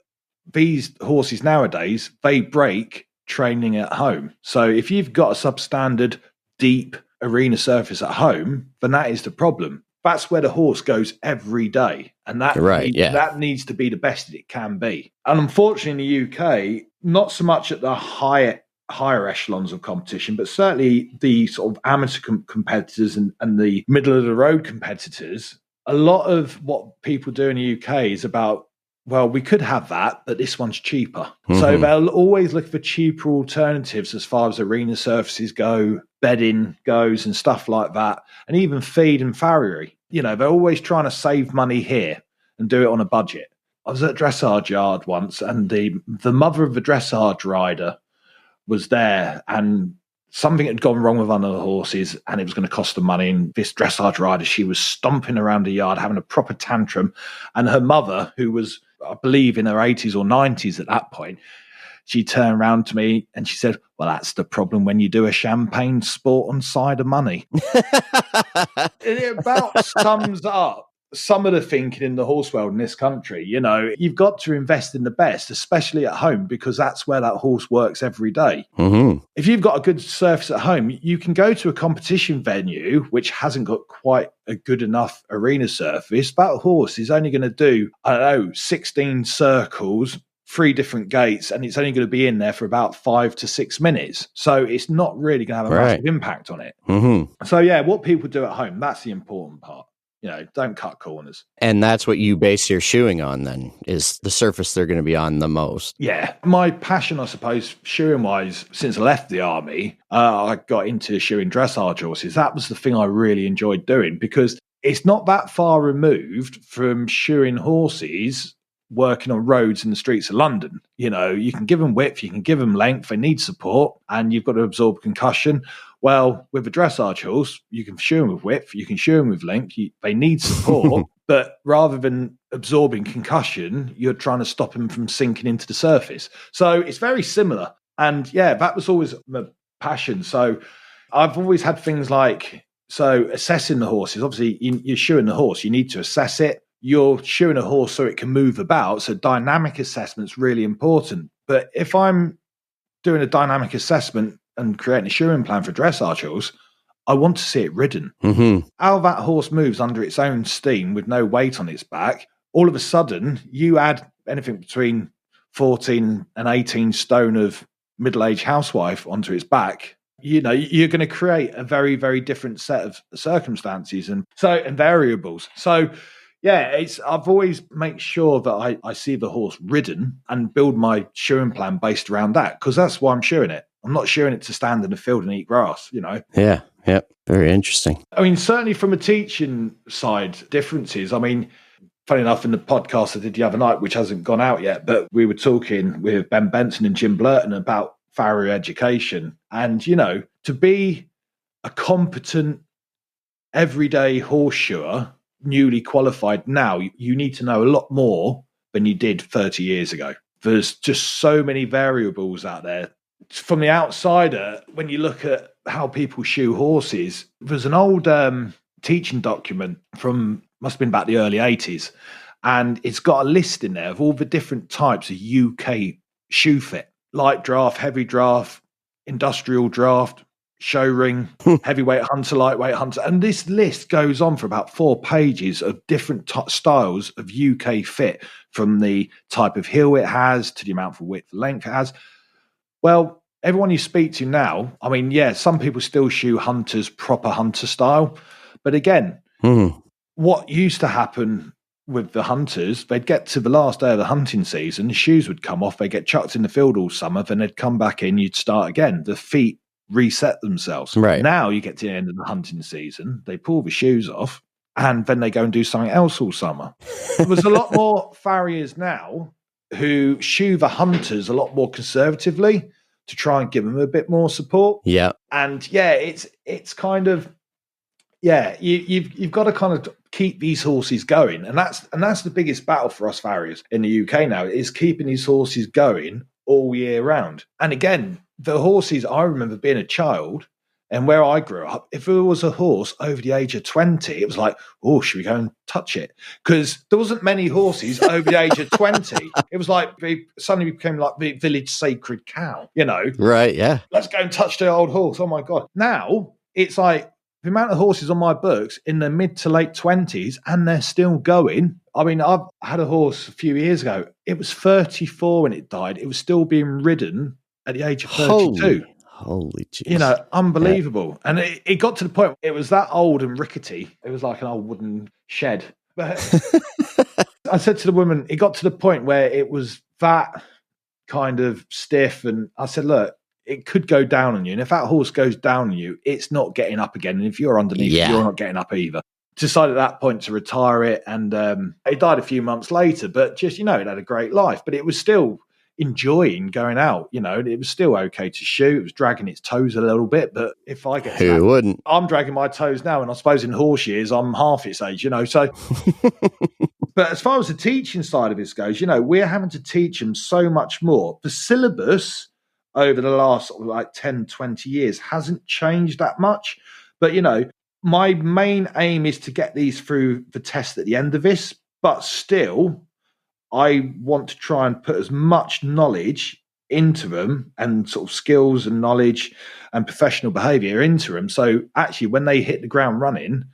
these horses nowadays, they break training at home. So if you've got a substandard deep arena surface at home, then that is the problem. That's where the horse goes every day, and that that needs to be the best that it can be. And unfortunately in the UK, not so much at the higher echelons of competition, but certainly the sort of amateur competitors and the middle of the road competitors, a lot of what people do in the UK is about, well, we could have that, but this one's cheaper. So they'll always look for cheaper alternatives as far as arena surfaces go, bedding goes and stuff like that, and even feed and farriery. You know, they're always trying to save money here and do it on a budget. I was at a dressage yard once, and the mother of the dressage rider was there, and something had gone wrong with one of the horses and it was going to cost them money. And this dressage rider, she was stomping around the yard, having a proper tantrum. And her mother, who was, I believe, in her 80s or 90s at that point, she turned around to me and she said, well, that's the problem when you do a champagne sport on cider money. It about sums up some of the thinking in the horse world in this country. You know, you've got to invest in the best, especially at home, because that's where that horse works every day. If you've got a good surface at home, you can go to a competition venue which hasn't got quite a good enough arena surface. That horse is only going to do, 16 circles, 3 different gates, and it's only going to be in there for about 5 to 6 minutes. So it's not really going to have a massive impact on it. So yeah, what people do at home, that's the important part. You know, don't cut corners. And that's what you base your shoeing on then, is the surface they're going to be on the most. Yeah. My passion, I suppose, shoeing-wise, since I left the army, I got into shoeing dressage horses. That was the thing I really enjoyed doing, because it's not that far removed from shoeing horses working on roads in the streets of London. You know, you can give them width, you can give them length, they need support, and you've got to absorb concussion. Well, with a dressage horse, you can shoe them with width, you can shoe them with length, they need support, but rather than absorbing concussion, you're trying to stop them from sinking into the surface. So it's very similar. And yeah, that was always my passion. So I've always had things like, so assessing the horses, obviously you're shoeing the horse, you need to assess it. You're shoeing a horse so it can move about. So dynamic assessment is really important. But if I'm doing a dynamic assessment and creating a shoeing plan for dressage horse, I want to see it ridden. Mm-hmm. How that horse moves under its own steam with no weight on its back, all of a sudden you add anything between 14 and 18 stone of middle-aged housewife onto its back, you know, you're going to create a very, very different set of circumstances and variables. So yeah, I've always make sure that I see the horse ridden and build my shoeing plan based around that, because that's why I'm shoeing it. I'm not shoeing it to stand in the field and eat grass, you know. Yeah. Very interesting. I mean, certainly from a teaching side, differences. I mean, funny enough, in the podcast I did the other night, which hasn't gone out yet, but we were talking with Ben Benson and Jim Blurton about farrier education. And, you know, to be a competent, everyday horse shoer, newly qualified now, you need to know a lot more than you did 30 years ago. There's just so many variables out there. From the outsider, when you look at how people shoe horses, there's an old teaching document from, must have been about the early 80s, and it's got a list in there of all the different types of UK shoe fit: light draft, heavy draft, industrial draft, show ring, heavyweight hunter, lightweight hunter. And this list goes on for about 4 pages of different styles of UK fit, from the type of heel it has to the amount of width, length it has. Well, everyone you speak to now, I mean, yeah, some people still shoe hunters, proper hunter style. But again, what used to happen with the hunters, they'd get to the last day of the hunting season, the shoes would come off, they'd get chucked in the field all summer, then they'd come back in, you'd start again. The feet reset themselves. Right. Now you get to the end of the hunting season, they pull the shoes off, and then they go and do something else all summer. There's a lot more farriers now who shoe the hunters a lot more conservatively to try and give them a bit more support. Yeah. And yeah, it's kind of, yeah, you've got to kind of keep these horses going. And that's the biggest battle for us farriers in the UK now, is keeping these horses going all year round. And again, the horses, I remember being a child, and where I grew up, if there was a horse over the age of 20, it was like, oh, should we go and touch it? Because there wasn't many horses over the age of 20. It was like, they suddenly became like the village sacred cow, you know? Right, yeah. Let's go and touch the old horse. Oh, my God. Now, it's like the amount of horses on my books in the mid to late 20s, and they're still going. I mean, I've had a horse a few years ago. It was 34 when it died. It was still being ridden at the age of 32. Holy jeez. You know, unbelievable. Yeah. And it got to the point, it was that old and rickety. It was like an old wooden shed. But I said to the woman, it got to the point where it was that kind of stiff. And I said, look, it could go down on you. And if that horse goes down on you, it's not getting up again. And if you're underneath, you're not getting up either. Decided at that point to retire it. And it died a few months later. But just, you know, it had a great life. But it was still enjoying going out, you know. It was still okay to shoot. It was dragging its toes a little bit, but if I get who wouldn't? I'm dragging my toes now, and I suppose in horse years I'm half its age, you know. So but as far as the teaching side of this goes, you know, we're having to teach them so much more. The syllabus over the last like 10, 20 years hasn't changed that much, but you know, my main aim is to get these through the test at the end of this, but still I want to try and put as much knowledge into them, and sort of skills and knowledge and professional behavior into them. So actually, when they hit the ground running,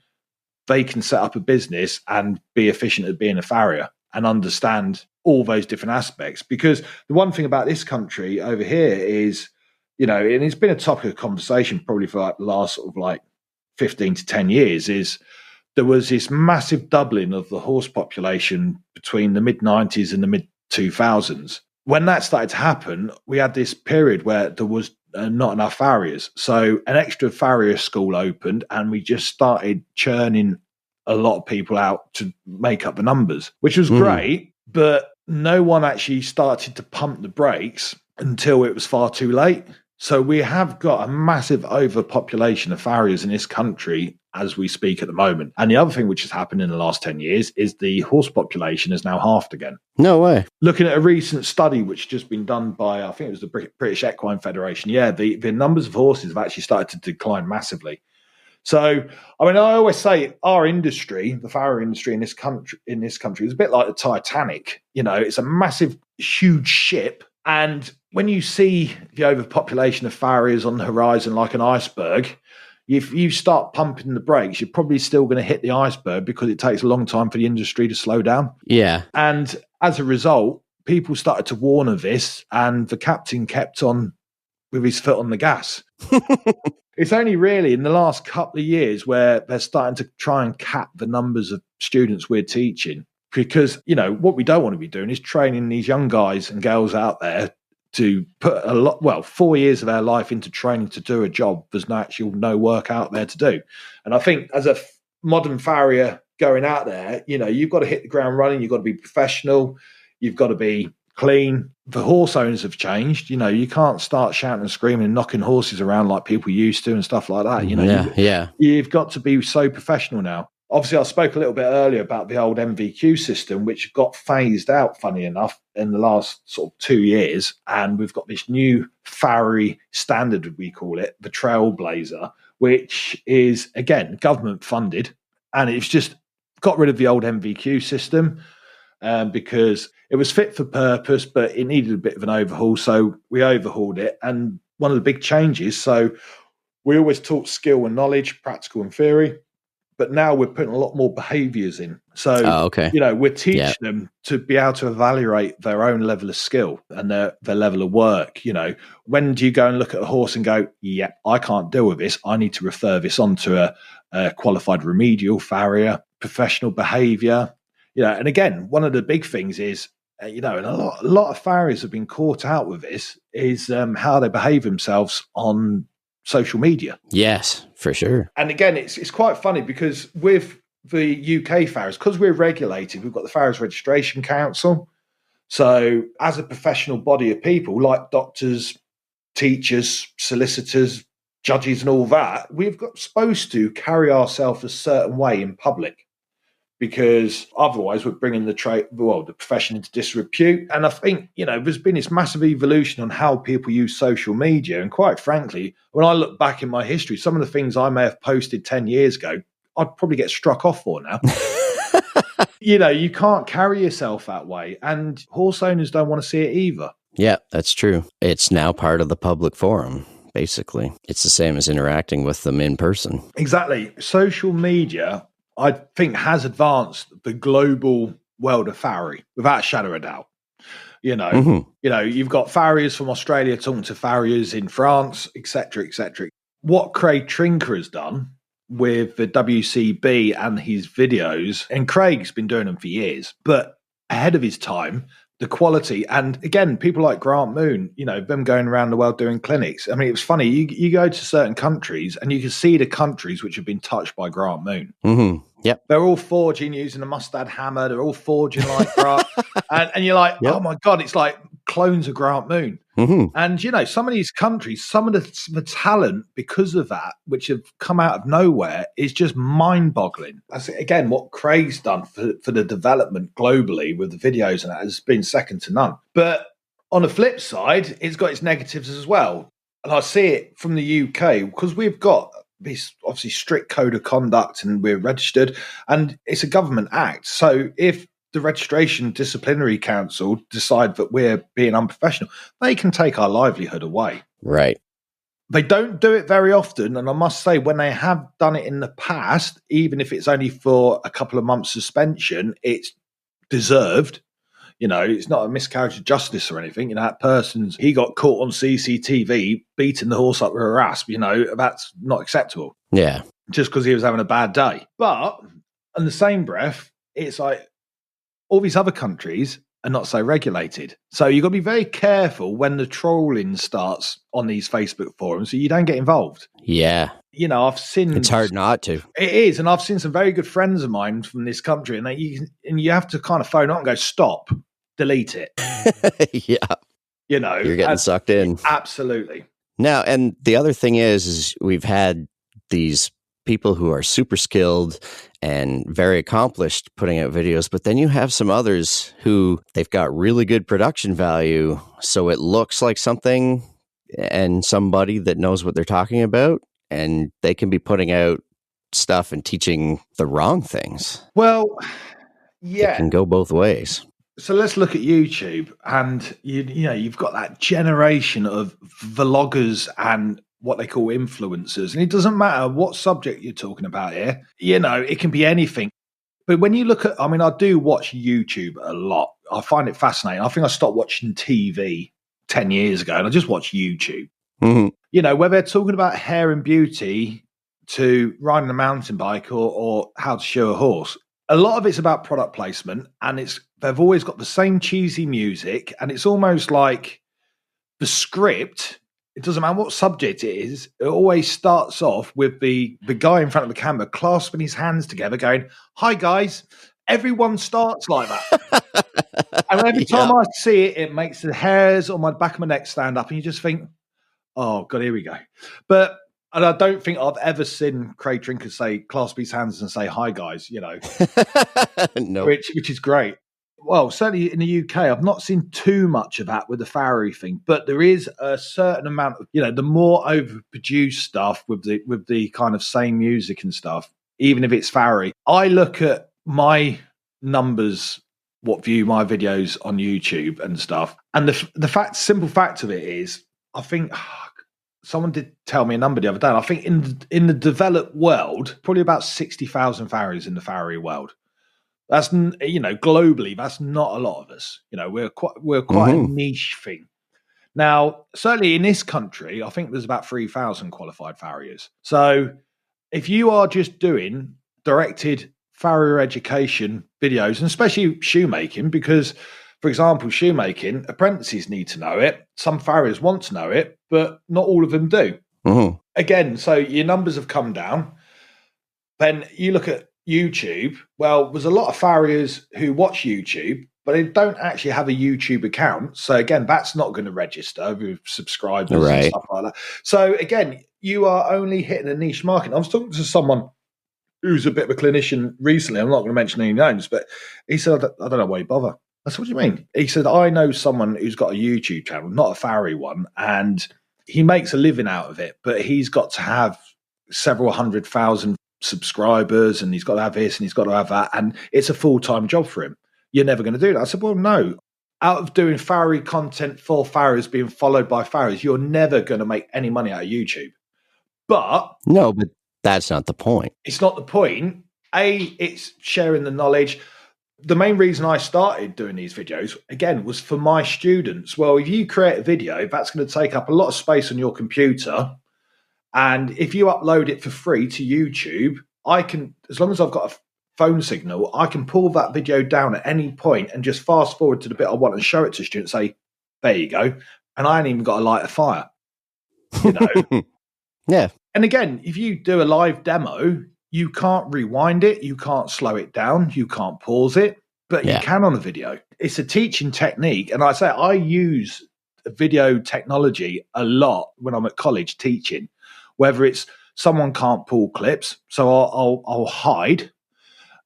they can set up a business and be efficient at being a farrier and understand all those different aspects. Because the one thing about this country over here is, you know, and it's been a topic of conversation probably for like the last sort of like 15 to 10 years, is there was this massive doubling of the horse population between the mid-90s and the mid-2000s. When that started to happen, we had this period where there was not enough farriers. So an extra farrier school opened, and we just started churning a lot of people out to make up the numbers, which was great. But no one actually started to pump the brakes until it was far too late. So we have got a massive overpopulation of farriers in this country as we speak at the moment. And the other thing which has happened in the last 10 years is the horse population has now halved again. No way. Looking at a recent study which has just been done by, I think it was the British Equine Federation, the numbers of horses have actually started to decline massively. So, I mean, I always say our industry, the farrier industry in this country is a bit like the Titanic. You know, it's a massive, huge ship. And when you see the overpopulation of farriers on the horizon like an iceberg, if you start pumping the brakes, you're probably still going to hit the iceberg because it takes a long time for the industry to slow down. Yeah. And as a result, people started to warn of this, and the captain kept on with his foot on the gas. It's only really in the last couple of years where they're starting to try and cap the numbers of students we're teaching. Because, you know, what we don't want to be doing is training these young guys and girls out there to put 4 years of their life into training to do a job. There's no work out there to do. And I think as a modern farrier going out there, you know, you've got to hit the ground running. You've got to be professional. You've got to be clean. The horse owners have changed. You know, you can't start shouting and screaming and knocking horses around like people used to and stuff like that. You know, you've got to be so professional now. Obviously, I spoke a little bit earlier about the old MVQ system, which got phased out, funny enough, in the last sort of 2 years. And we've got this new farrier standard, we call it, the Trailblazer, which is, again, government funded. And it's just got rid of the old MVQ system because it was fit for purpose, but it needed a bit of an overhaul. So we overhauled it. And one of the big changes, so we always taught skill and knowledge, practical and theory. But now we're putting a lot more behaviours in. So, you know, we're teaching them to be able to evaluate their own level of skill and their level of work. You know, when do you go and look at a horse and go, yeah, I can't deal with this. I need to refer this on to a qualified remedial farrier, professional behaviour. You know, and again, one of the big things is, you know, and a lot of farriers have been caught out with this, is how they behave themselves on social media. Yes, for sure. And again, it's quite funny because with the UK farriers, because we're regulated, we've got the Farriers Registration Council. So as a professional body of people like doctors, teachers, solicitors, judges and all that, we've got supposed to carry ourselves a certain way in public, because otherwise we're bringing the profession into disrepute. And I think, you know, there's been this massive evolution on how people use social media. And quite frankly, when I look back in my history, some of the things I may have posted 10 years ago, I'd probably get struck off for now. You know, you can't carry yourself that way. And horse owners don't want to see it either. Yeah, that's true. It's now part of the public forum, basically. It's the same as interacting with them in person. Exactly. Social media, I think, has advanced the global world of farrier without a shadow of a doubt. You know, you've got farriers from Australia talking to farriers in France, etc., etc. What Craig Trinker has done with the WCB and his videos, and Craig's been doing them for years, but ahead of his time, the quality, and again, people like Grant Moon, you know, them going around the world doing clinics. I mean, it was funny. You go to certain countries and you can see the countries which have been touched by Grant Moon. Mm-hmm. Yep. They're all forging using a Mustad hammer. They're all forging like Grant. and you're like, oh my God, it's like clones of Grant Moon. Mm-hmm. And, you know, some of these countries, some of the talent because of that, which have come out of nowhere, is just mind-boggling. That's, again, what Craig's done for the development globally with the videos, and that has been second to none. But on the flip side, it's got its negatives as well. And I see it from the UK because we've got this obviously strict code of conduct and we're registered, and it's a government act. So if the Registration Disciplinary Council decide that we're being unprofessional, they can take our livelihood away. Right. They don't do it very often. And I must say, when they have done it in the past, even if it's only for a couple of months suspension, it's deserved. You know, it's not a miscarriage of justice or anything. You know, that person's, he got caught on CCTV beating the horse up with a rasp. You know, that's not acceptable. Yeah. Just because he was having a bad day. But in the same breath, it's like all these other countries are not so regulated. So you've got to be very careful when the trolling starts on these Facebook forums so you don't get involved. Yeah. You know, I've seen... It's hard not to. It is. And I've seen some very good friends of mine from this country, and you have to kind of phone up and go, stop. delete it. Yeah. You know, You're getting sucked in. Absolutely. Now, and the other thing is we've had these people who are super skilled and very accomplished putting out videos, but then you have some others who they've got really good production value, so it looks like something and somebody that knows what they're talking about, and they can be putting out stuff and teaching the wrong things. Well, yeah. It can go both ways. So let's look at YouTube, and you've got that generation of vloggers and what they call influencers, and it doesn't matter what subject you're talking about here. You know, it can be anything. But when you look at, I mean, I do watch YouTube a lot. I find it fascinating. I think I stopped watching TV 10 years ago, and I just watch YouTube. Mm-hmm. You know, whether they're talking about hair and beauty to riding a mountain bike or how to show a horse. A lot of it's about product placement, and they've always got the same cheesy music, and it's almost like the script. It doesn't matter what subject it is. It always starts off with the guy in front of the camera clasping his hands together, going, "Hi guys." Everyone starts like that, and every time I see it, it makes the hairs on my back of my neck stand up, and you just think, "Oh God, here we go." And I don't think I've ever seen Craig Drinker clasp his hands and say, "Hi, guys," you know, No. which is great. Well, certainly in the UK, I've not seen too much of that with the Farrier thing, but there is a certain amount of, the more overproduced stuff with the kind of same music and stuff, even if it's Farrier. I look at my numbers, what view my videos on YouTube and stuff, and the simple fact of it is, I think. Someone did tell me a number the other day. And I think in the developed world, probably about 60,000 Farriers in the Farrier world. That's globally, that's not a lot of us. You know, we're quite a niche thing. Now, certainly in this country, I think there's about 3,000 qualified farriers. So if you are just doing directed farrier education videos, and especially shoemaking, because for example, shoemaking, apprentices need to know it. Some farriers want to know it, but not all of them do. Mm-hmm. Again, so your numbers have come down. Then you look at YouTube. Well, there's a lot of farriers who watch YouTube, but they don't actually have a YouTube account. So again, that's not going to register with subscribers and stuff like that. So again, you are only hitting a niche market. I was talking to someone who's a bit of a clinician recently. I'm not going to mention any names, but he said, I don't know why you bother. I said, what do you mean? He said, I know someone who's got a YouTube channel, not a Farrier one, and he makes a living out of it, but he's got to have several 100,000 subscribers, and he's got to have this and he's got to have that, and it's a full-time job for him. You're never going to do that. I said, well, no. Out of doing Farrier content for Farriers, being followed by Farriers, you're never going to make any money out of YouTube. But no, but that's not the point. It's not the point. It's sharing the knowledge. The main reason I started doing these videos, again, was for my students. Well, if you create a video, that's going to take up a lot of space on your computer. And if you upload it for free to YouTube, I can, as long as I've got a phone signal, I can pull that video down at any point and just fast forward to the bit I want and show it to students, say, there you go. And I ain't even got to light a fire. You know? Yeah. And again, if you do a live demo, you can't rewind it, you can't slow it down, you can't pause it, but you can on a video. It's a teaching technique. And I say I use video technology a lot when I'm at college teaching, whether it's someone can't pull clips, so I'll hide.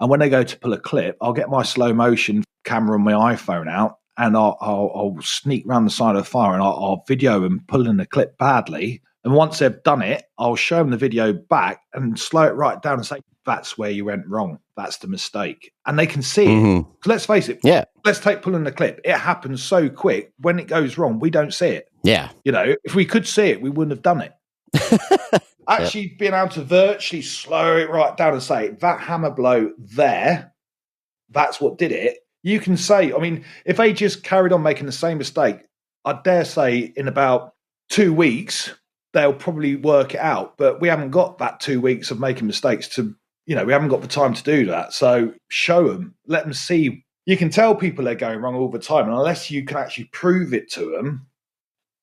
And when they go to pull a clip, I'll get my slow motion camera on my iPhone out, and I'll sneak around the side of the fire, and I'll video them pulling the clip badly. And once they've done it, I'll show them the video back and slow it right down and say, that's where you went wrong. That's the mistake. And they can see it. So let's face it. Yeah. Let's take pulling the clip. It happens so quick. When it goes wrong, we don't see it. Yeah. You know, if we could see it, we wouldn't have done it. Actually being able to virtually slow it right down and say, that hammer blow there, that's what did it. You can say, I mean, if they just carried on making the same mistake, I dare say in about 2 weeks, they'll probably work it out. But we haven't got that 2 weeks of making mistakes to, we haven't got the time to do that. So show them, let them see. You can tell people they're going wrong all the time. And unless you can actually prove it to them,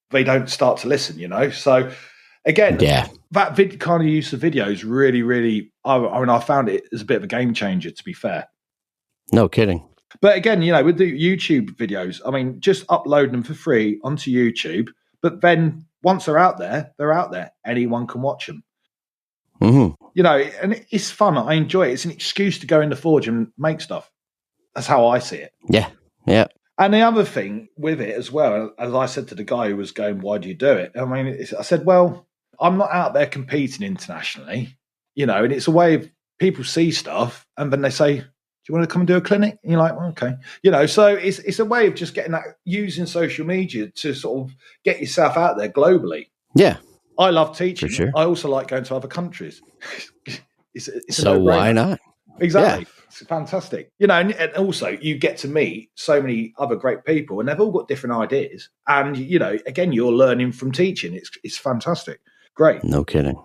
they don't start to listen, So again, that kind of use of videos really, really, I found it as a bit of a game changer, to be fair. No kidding. But again, with the YouTube videos, I mean, just upload them for free onto YouTube. But then once they're out there, Anyone can watch them. Mm-hmm. And it's fun. I enjoy it. It's an excuse to go in the forge and make stuff. That's how I see it. Yeah. Yeah. And the other thing with it as well, as I said to the guy who was going, why do you do it? I mean, I said, well, I'm not out there competing internationally, and it's a way of people see stuff and then they say, do you want to come and do a clinic? And you're like, well, okay. So it's a way of just getting that, using social media to sort of get yourself out there globally. Yeah. I love teaching. For sure. I also like going to other countries. it's so why not? Exactly. Yeah. It's fantastic. And also you get to meet so many other great people and they've all got different ideas. And, again, you're learning from teaching. It's fantastic. Great. No kidding.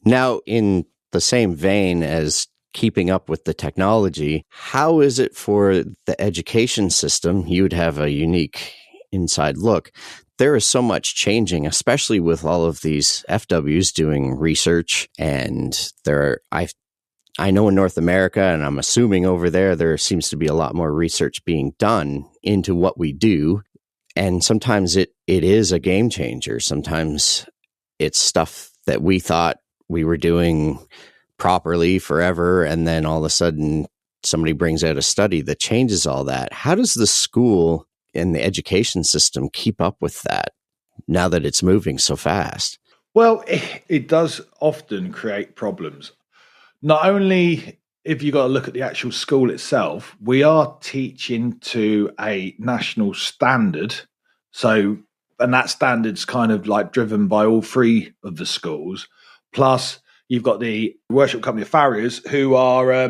Now, in the same vein as keeping up with the technology, how is it for the education system? You would have a unique inside look. There is so much changing, especially with all of these FWs doing research. And I know in North America, and I'm assuming over there seems to be a lot more research being done into what we do. And sometimes it is a game changer. Sometimes it's stuff that we thought we were doing properly forever. And then all of a sudden somebody brings out a study that changes all that. How does the school and the education system keep up with that now that it's moving so fast? Well, it does often create problems. Not only if you got to look at the actual school itself, we are teaching to a national standard. And that standard's kind of like driven by all three of the schools. Plus, you've got the worship company of farriers who are,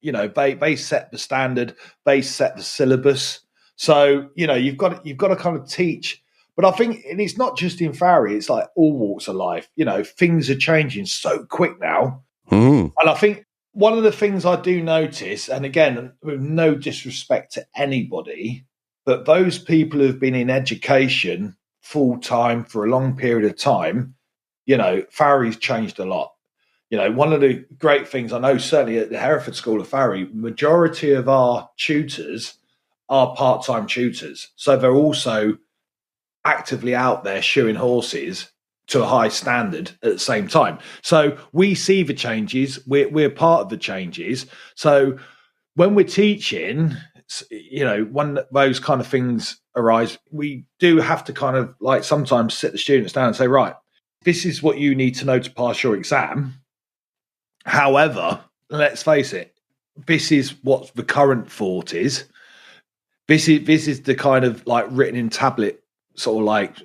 they set the standard, they set the syllabus. So, you've got to kind of teach. But I think it's not just in farrier, it's like all walks of life. Things are changing so quick now. And I think one of the things I do notice, and again, with no disrespect to anybody, but those people who've been in education full time for a long period of time, farrier's changed a lot. One of the great things I know, certainly at the Hereford School of Farrier, majority of our tutors are part-time tutors. So they're also actively out there shoeing horses to a high standard at the same time. So we see the changes. We're part of the changes. So when we're teaching, when those kind of things arise, we do have to kind of like sometimes sit the students down and say, right, this is what you need to know to pass your exam. However, let's face it, this is what the current thought is. This is the kind of like written in tablet, sort of like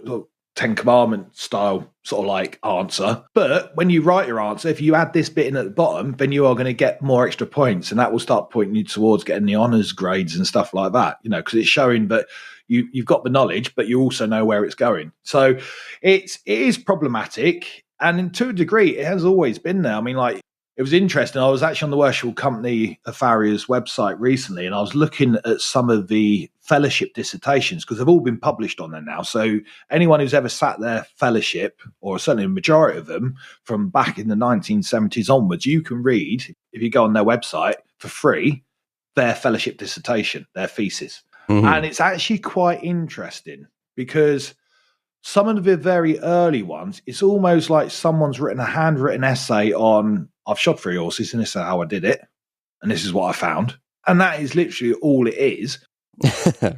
10 Commandment style sort of like answer. But when you write your answer, if you add this bit in at the bottom, then you are going to get more extra points, and that will start pointing you towards getting the honours grades and stuff like that, because it's showing that you've got the knowledge, but you also know where it's going. So it is problematic. And to a degree, it has always been there. I mean, like, it was interesting. I was actually on the Worshipful Company of Farrier's website recently, and I was looking at some of the fellowship dissertations because they've all been published on there now. So anyone who's ever sat their fellowship, or certainly a majority of them, from back in the 1970s onwards, you can read, if you go on their website for free, their fellowship dissertation, their thesis. Mm-hmm. And it's actually quite interesting because some of the very early ones, it's almost like someone's written a handwritten essay on, I've shod 3 horses and this is how I did it. And this is what I found. And that is literally all it is.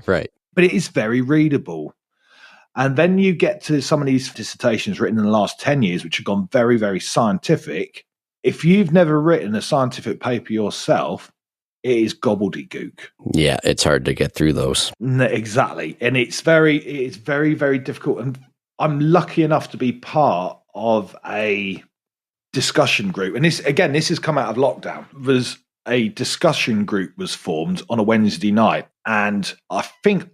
Right. But it is very readable. And then you get to some of these dissertations written in the last 10 years, which have gone very, very scientific. If you've never written a scientific paper yourself, it is gobbledygook. Yeah, it's hard to get through those. Exactly. And it's very, very difficult. And I'm lucky enough to be part of a discussion group. And this has come out of lockdown. There's a discussion group was formed on a Wednesday night. And I think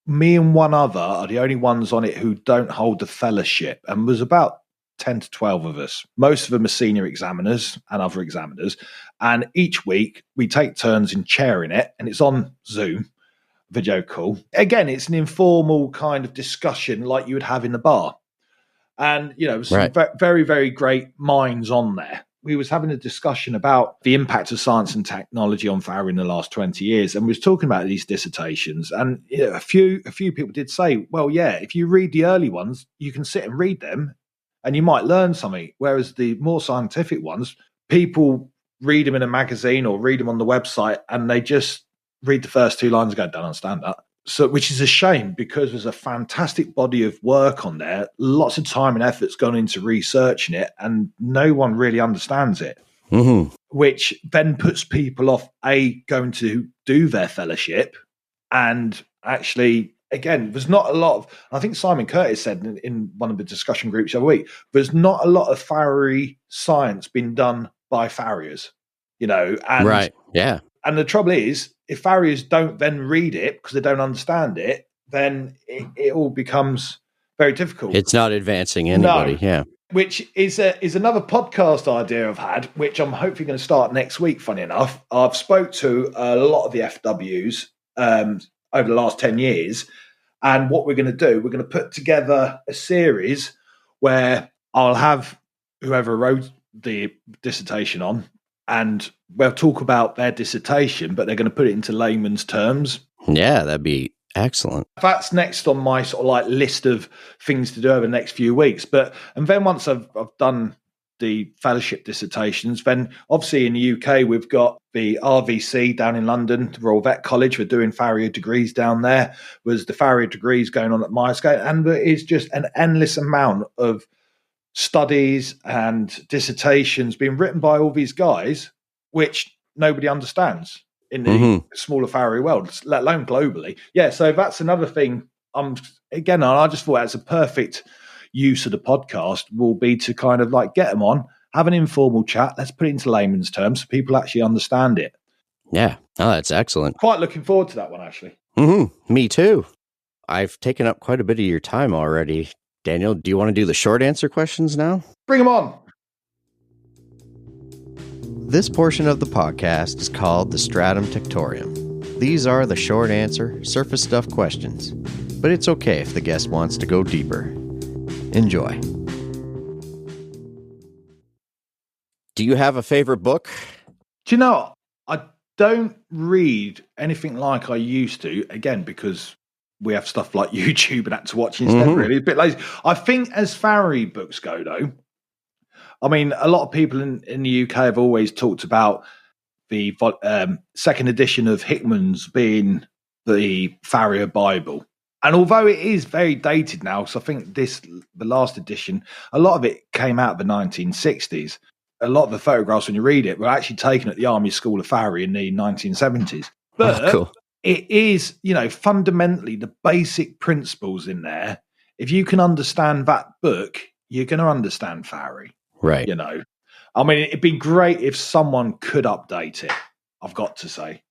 me and one other are the only ones on it who don't hold the fellowship. And there's about 10 to 12 of us. Most of them are senior examiners and other examiners. And each week we take turns in chairing it, and it's on Zoom, video call. Again, it's an informal kind of discussion like you would have in the bar. And, some very, very great minds on there. we was having a discussion about the impact of science and technology on farrier in the last 20 years. And we was talking about these dissertations. And a few people did say, well, yeah, if you read the early ones, you can sit and read them and you might learn something. Whereas the more scientific ones, people read them in a magazine or read them on the website and they just read the first 2 lines and go, don't understand that. So, which is a shame because there's a fantastic body of work on there. Lots of time and effort's gone into researching it and no one really understands it, which then puts people off, going to do their fellowship. And actually, again, there's not a lot of, I think Simon Curtis said in one of the discussion groups the other week, there's not a lot of farrier science being done by farriers, and right. Yeah. And the trouble is, if farriers don't then read it because they don't understand it, then it all becomes very difficult. It's not advancing anybody. Yeah. Which is another podcast idea I've had, which I'm hopefully going to start next week. Funny enough, I've spoke to a lot of the FWs over the last 10 years. And what we're going to do, we're going to put together a series where I'll have whoever wrote the dissertation on, and we'll talk about their dissertation, but they're going to put it into layman's terms. Yeah, that'd be excellent. That's next on my sort of like list of things to do over the next few weeks. And then once I've done the fellowship dissertations, then obviously in the UK, we've got the RVC down in London, the Royal Vet College. We're doing farrier degrees down there. There's the farrier degrees going on at Myerscough. And there is just an endless amount of studies and dissertations being written by all these guys, which nobody understands in the smaller farrier world, let alone globally. Yeah, so that's another thing. Again, I just thought that's a perfect use of the podcast will be to kind of like get them on, have an informal chat. Let's put it into layman's terms so people actually understand it. Yeah. Oh, that's excellent. Quite looking forward to that one, actually. Me too. I've taken up quite a bit of your time already. Daniel, do you want to do the short answer questions now? Bring them on. This portion of the podcast is called the Stratum Tectorium. These are the short answer, surface stuff questions, but it's okay if the guest wants to go deeper. Enjoy. Do you have a favorite book? Do you know, I don't read anything like I used to, again, because we have stuff like YouTube and that to watch instead, really. A bit lazy. I think as farrier books go, though, I mean, a lot of people in the UK have always talked about the second edition of Hickman's being the Farrier Bible. And although it is very dated now, so I think the last edition, a lot of it came out of the 1960s. A lot of the photographs, when you read it, were actually taken at the Army School of Farrier in the 1970s. But cool. It is, fundamentally the basic principles in there. If you can understand that book, you're going to understand farrier. Right. I mean, it'd be great if someone could update it, I've got to say.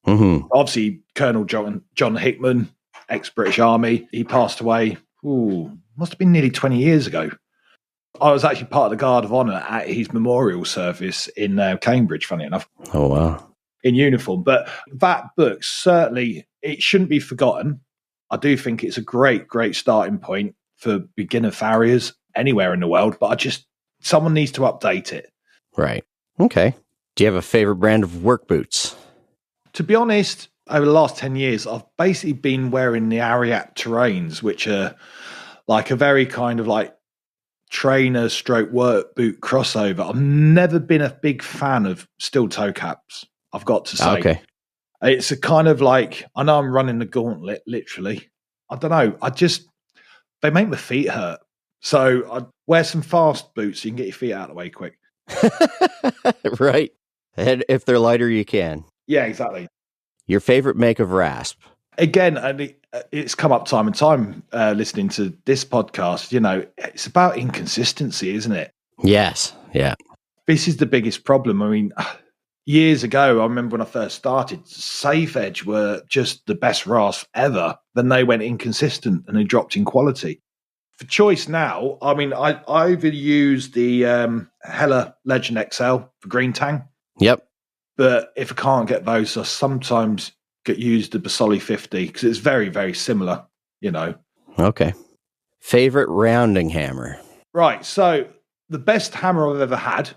Obviously, Colonel John Hickman, ex-British Army, he passed away, must have been nearly 20 years ago. I was actually part of the Guard of Honour at his memorial service in Cambridge, funny enough. Oh, wow. In uniform. But that book, certainly, it shouldn't be forgotten. I do think it's a great, great starting point for beginner farriers anywhere in the world, but someone needs to update it. Right. Okay. Do you have a favorite brand of work boots? To be honest, over the last 10 years, I've basically been wearing the Ariat Terrains, which are like a very kind of like trainer stroke work boot crossover. I've never been a big fan of steel toe caps, I've got to say. Okay. It's a kind of like, I know I'm running the gauntlet, literally. I don't know. They make my feet hurt. So I wear some fast boots so you can get your feet out of the way quick. Right. And if they're lighter, you can. Yeah, exactly. Your favorite make of rasp? Again, it's come up time and time listening to this podcast. It's about inconsistency, isn't it? Yes. Yeah. This is the biggest problem. I mean, years ago, I remember when I first started, Safe Edge were just the best rasp ever. Then they went inconsistent and they dropped in quality. For choice now, I mean, I either use the Hella Legend XL for green tang. Yep. But if I can't get those, I sometimes use the Basoli 50 because it's very, very similar, Okay. Favorite rounding hammer? Right. So the best hammer I've ever had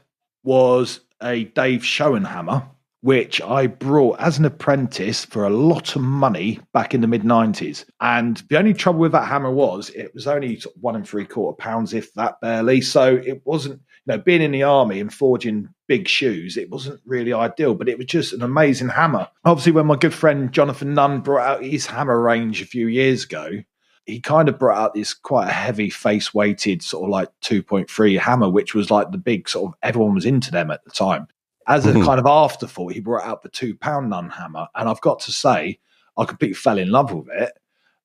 was a Dave Showen hammer, which I brought as an apprentice for a lot of money back in the mid-90s. And the only trouble with that hammer was it was only sort of 1 3/4 pounds, if that barely. So it wasn't, being in the army and forging big shoes, it wasn't really ideal, but it was just an amazing hammer. Obviously, when my good friend Jonathan Nunn brought out his hammer range a few years ago, he kind of brought out this quite a heavy face-weighted sort of like 2.3 hammer, which was like the big sort of, everyone was into them at the time. As a kind of afterthought, he brought out the £2 Nunn hammer. And I've got to say, I completely fell in love with it.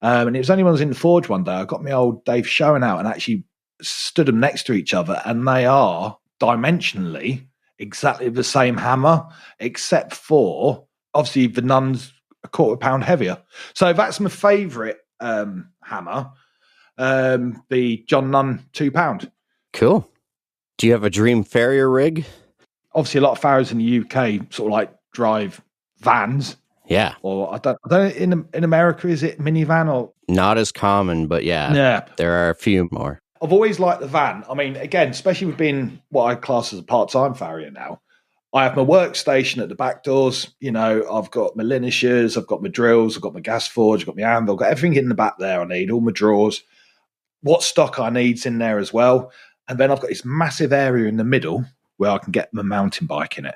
And it was only when I was in the forge one day, I got my old Dave Showen out and actually stood them next to each other. And they are dimensionally exactly the same hammer, except for, obviously, the Nunn's a £1/4 heavier. So that's my favourite hammer, the John Nunn £2. Cool. Do you have a dream farrier rig? Obviously, a lot of farriers in the UK sort of like drive vans. Yeah. Or I don't know, in America, is it minivan or? Not as common, but yeah, there are a few more. I've always liked the van. I mean, again, especially with being what I class as a part-time farrier now, I have my workstation at the back doors. I've got my lineages, I've got my drills, I've got my gas forge, I've got my anvil, I've got everything in the back there I need, all my drawers. What stock I need's in there as well. And then I've got this massive area in the middle where I can get my mountain bike in it.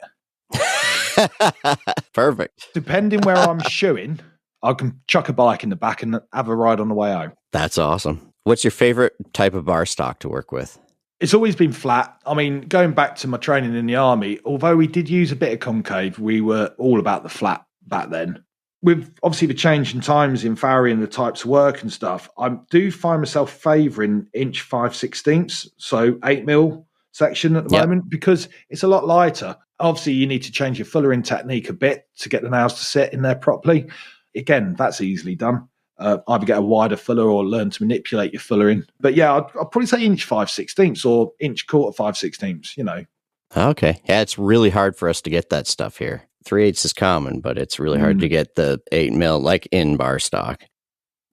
Perfect. Depending where I'm shoeing, I can chuck a bike in the back and have a ride on the way home. That's awesome. What's your favorite type of bar stock to work with? It's always been flat. I mean, going back to my training in the army, although we did use a bit of concave, we were all about the flat back then. With obviously the change in times in farrier and the types of work and stuff, I do find myself favouring inch 5/16, so 8mm section at the moment, because it's a lot lighter. Obviously, you need to change your fullering technique a bit to get the nails to sit in there properly. Again, that's easily done. Either get a wider fuller or learn to manipulate your fullering. But yeah, I'd probably say inch 5/16 or inch 1/4 5/16. Okay. Yeah, it's really hard for us to get that stuff here. 3/8 is common, but it's really hard to get the 8mm like in bar stock.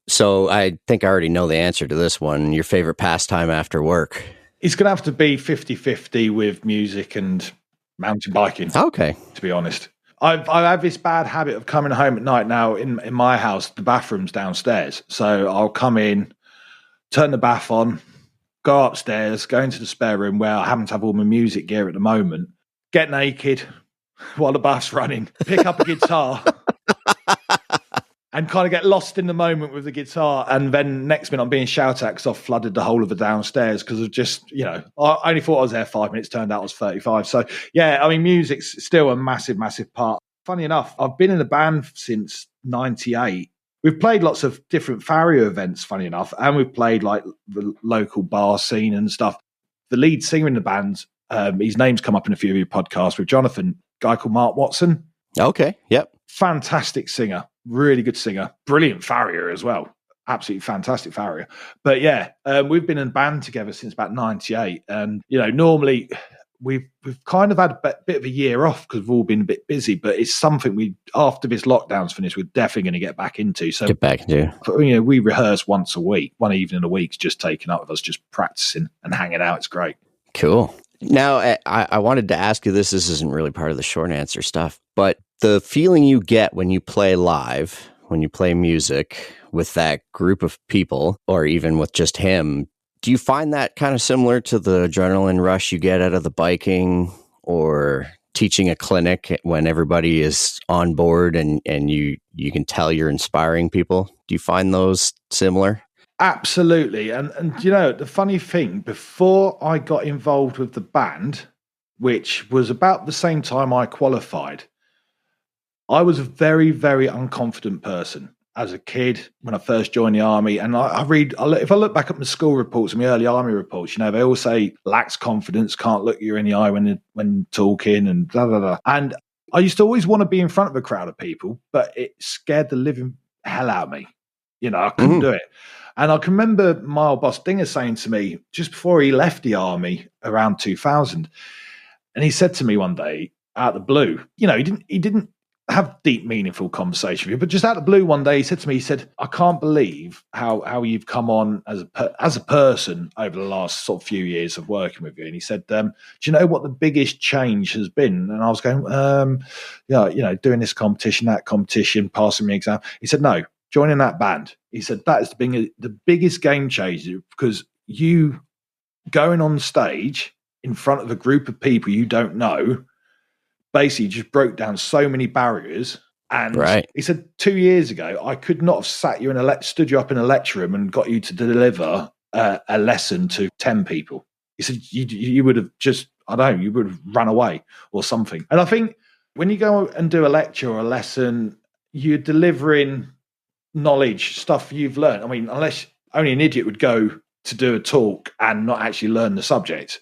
So I think I already know the answer to this one. Your favorite pastime after work? It's going to have to be 50-50 with music and mountain biking. Okay. To be honest. I have this bad habit of coming home at night now. In my house, the bathroom's downstairs. So I'll come in, turn the bath on, go upstairs, go into the spare room where I happen to have all my music gear at the moment, get naked while the bath's running, pick up a guitar and kind of get lost in the moment with the guitar. And then next minute I'm being shouted at because I've flooded the whole of the downstairs because of just, I only thought I was there 5 minutes, turned out I was 35. So yeah, I mean, music's still a massive, massive part. Funny enough, I've been in a band since 98. We've played lots of different farrier events, funny enough, and we've played like the local bar scene and stuff. The lead singer in the band, his name's come up in a few of your podcasts with Jonathan, a guy called Mark Watson. Okay, yep. Fantastic singer, really good singer, brilliant farrier as well. Absolutely fantastic farrier. But yeah, we've been in a band together since about 98. And, normally we've kind of had a bit of a year off because we've all been a bit busy, but it's something after this lockdown's finished, we're definitely going to get back into. So we rehearse once a week, one evening a week's just taken up with us, just practicing and hanging out. It's great. Cool. Now, I wanted to ask you this. This isn't really part of the short answer stuff, but the feeling you get when you play live, when you play music with that group of people, or even with just him, do you find that kind of similar to the adrenaline rush you get out of the biking or teaching a clinic when everybody is on board and you can tell you're inspiring people? Do you find those similar? Absolutely. And the funny thing, before I got involved with the band, which was about the same time I qualified, I was a very, very unconfident person as a kid when I first joined the army. And if I look back at my school reports and my early army reports, they all say lacks confidence, can't look you in the eye when talking and blah, blah, blah. And I used to always want to be in front of a crowd of people, but it scared the living hell out of me. I couldn't do it. And I can remember my old boss Dinger saying to me just before he left the army around 2000, and he said to me one day out of the blue, he didn't have deep, meaningful conversation with you. But just out of the blue one day, he said to me, I can't believe how you've come on as a person over the last sort of few years of working with you. And he said, do you know what the biggest change has been? And I was going, doing this competition, that competition, passing my exam. He said, no, joining that band. He said, that is the biggest game changer, because you going on stage in front of a group of people you don't know basically just broke down so many barriers. And he said 2 years ago, I could not have stood you up in a lecture room and got you to deliver a lesson to 10 people. He said you would have you would have run away or something. And I think when you go and do a lecture or a lesson, you're delivering knowledge, stuff you've learned. I mean, unless only an idiot would go to do a talk and not actually learn the subject.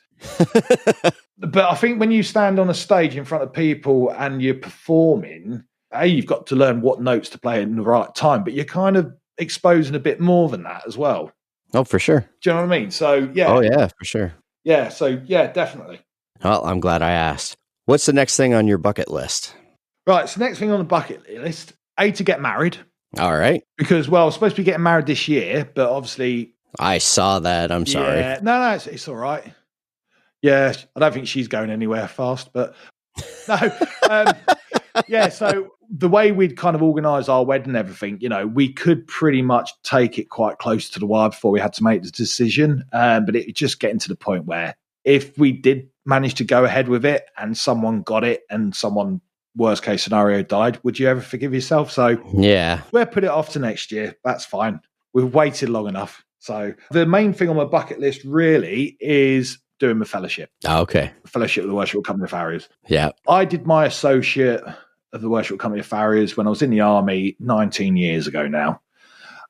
But I think when you stand on a stage in front of people and you're performing, you've got to learn what notes to play in the right time, but you're kind of exposing a bit more than that as well. Oh, for sure. Do you know what I mean? So, yeah. Oh, yeah, for sure. Yeah, so, yeah, definitely. Well, I'm glad I asked. What's the next thing on your bucket list? Right, so next thing on the bucket list, to get married. All right. Because, well, I was supposed to be getting married this year, but obviously... I saw that. I'm sorry. Yeah, no, it's all right. Yeah, I don't think she's going anywhere fast, but no. Yeah, so the way we'd kind of organise our wedding and everything, we could pretty much take it quite close to the wire before we had to make the decision. But it just getting to the point where if we did manage to go ahead with it and someone got it and someone, worst case scenario, died, would you ever forgive yourself? So yeah, we'll put it off to next year. That's fine. We've waited long enough. So the main thing on my bucket list really is doing my fellowship. Okay. Fellowship of the Worshipful Company of Farriers. Yeah. I did my associate of the Worshipful Company of Farriers when I was in the army 19 years ago now.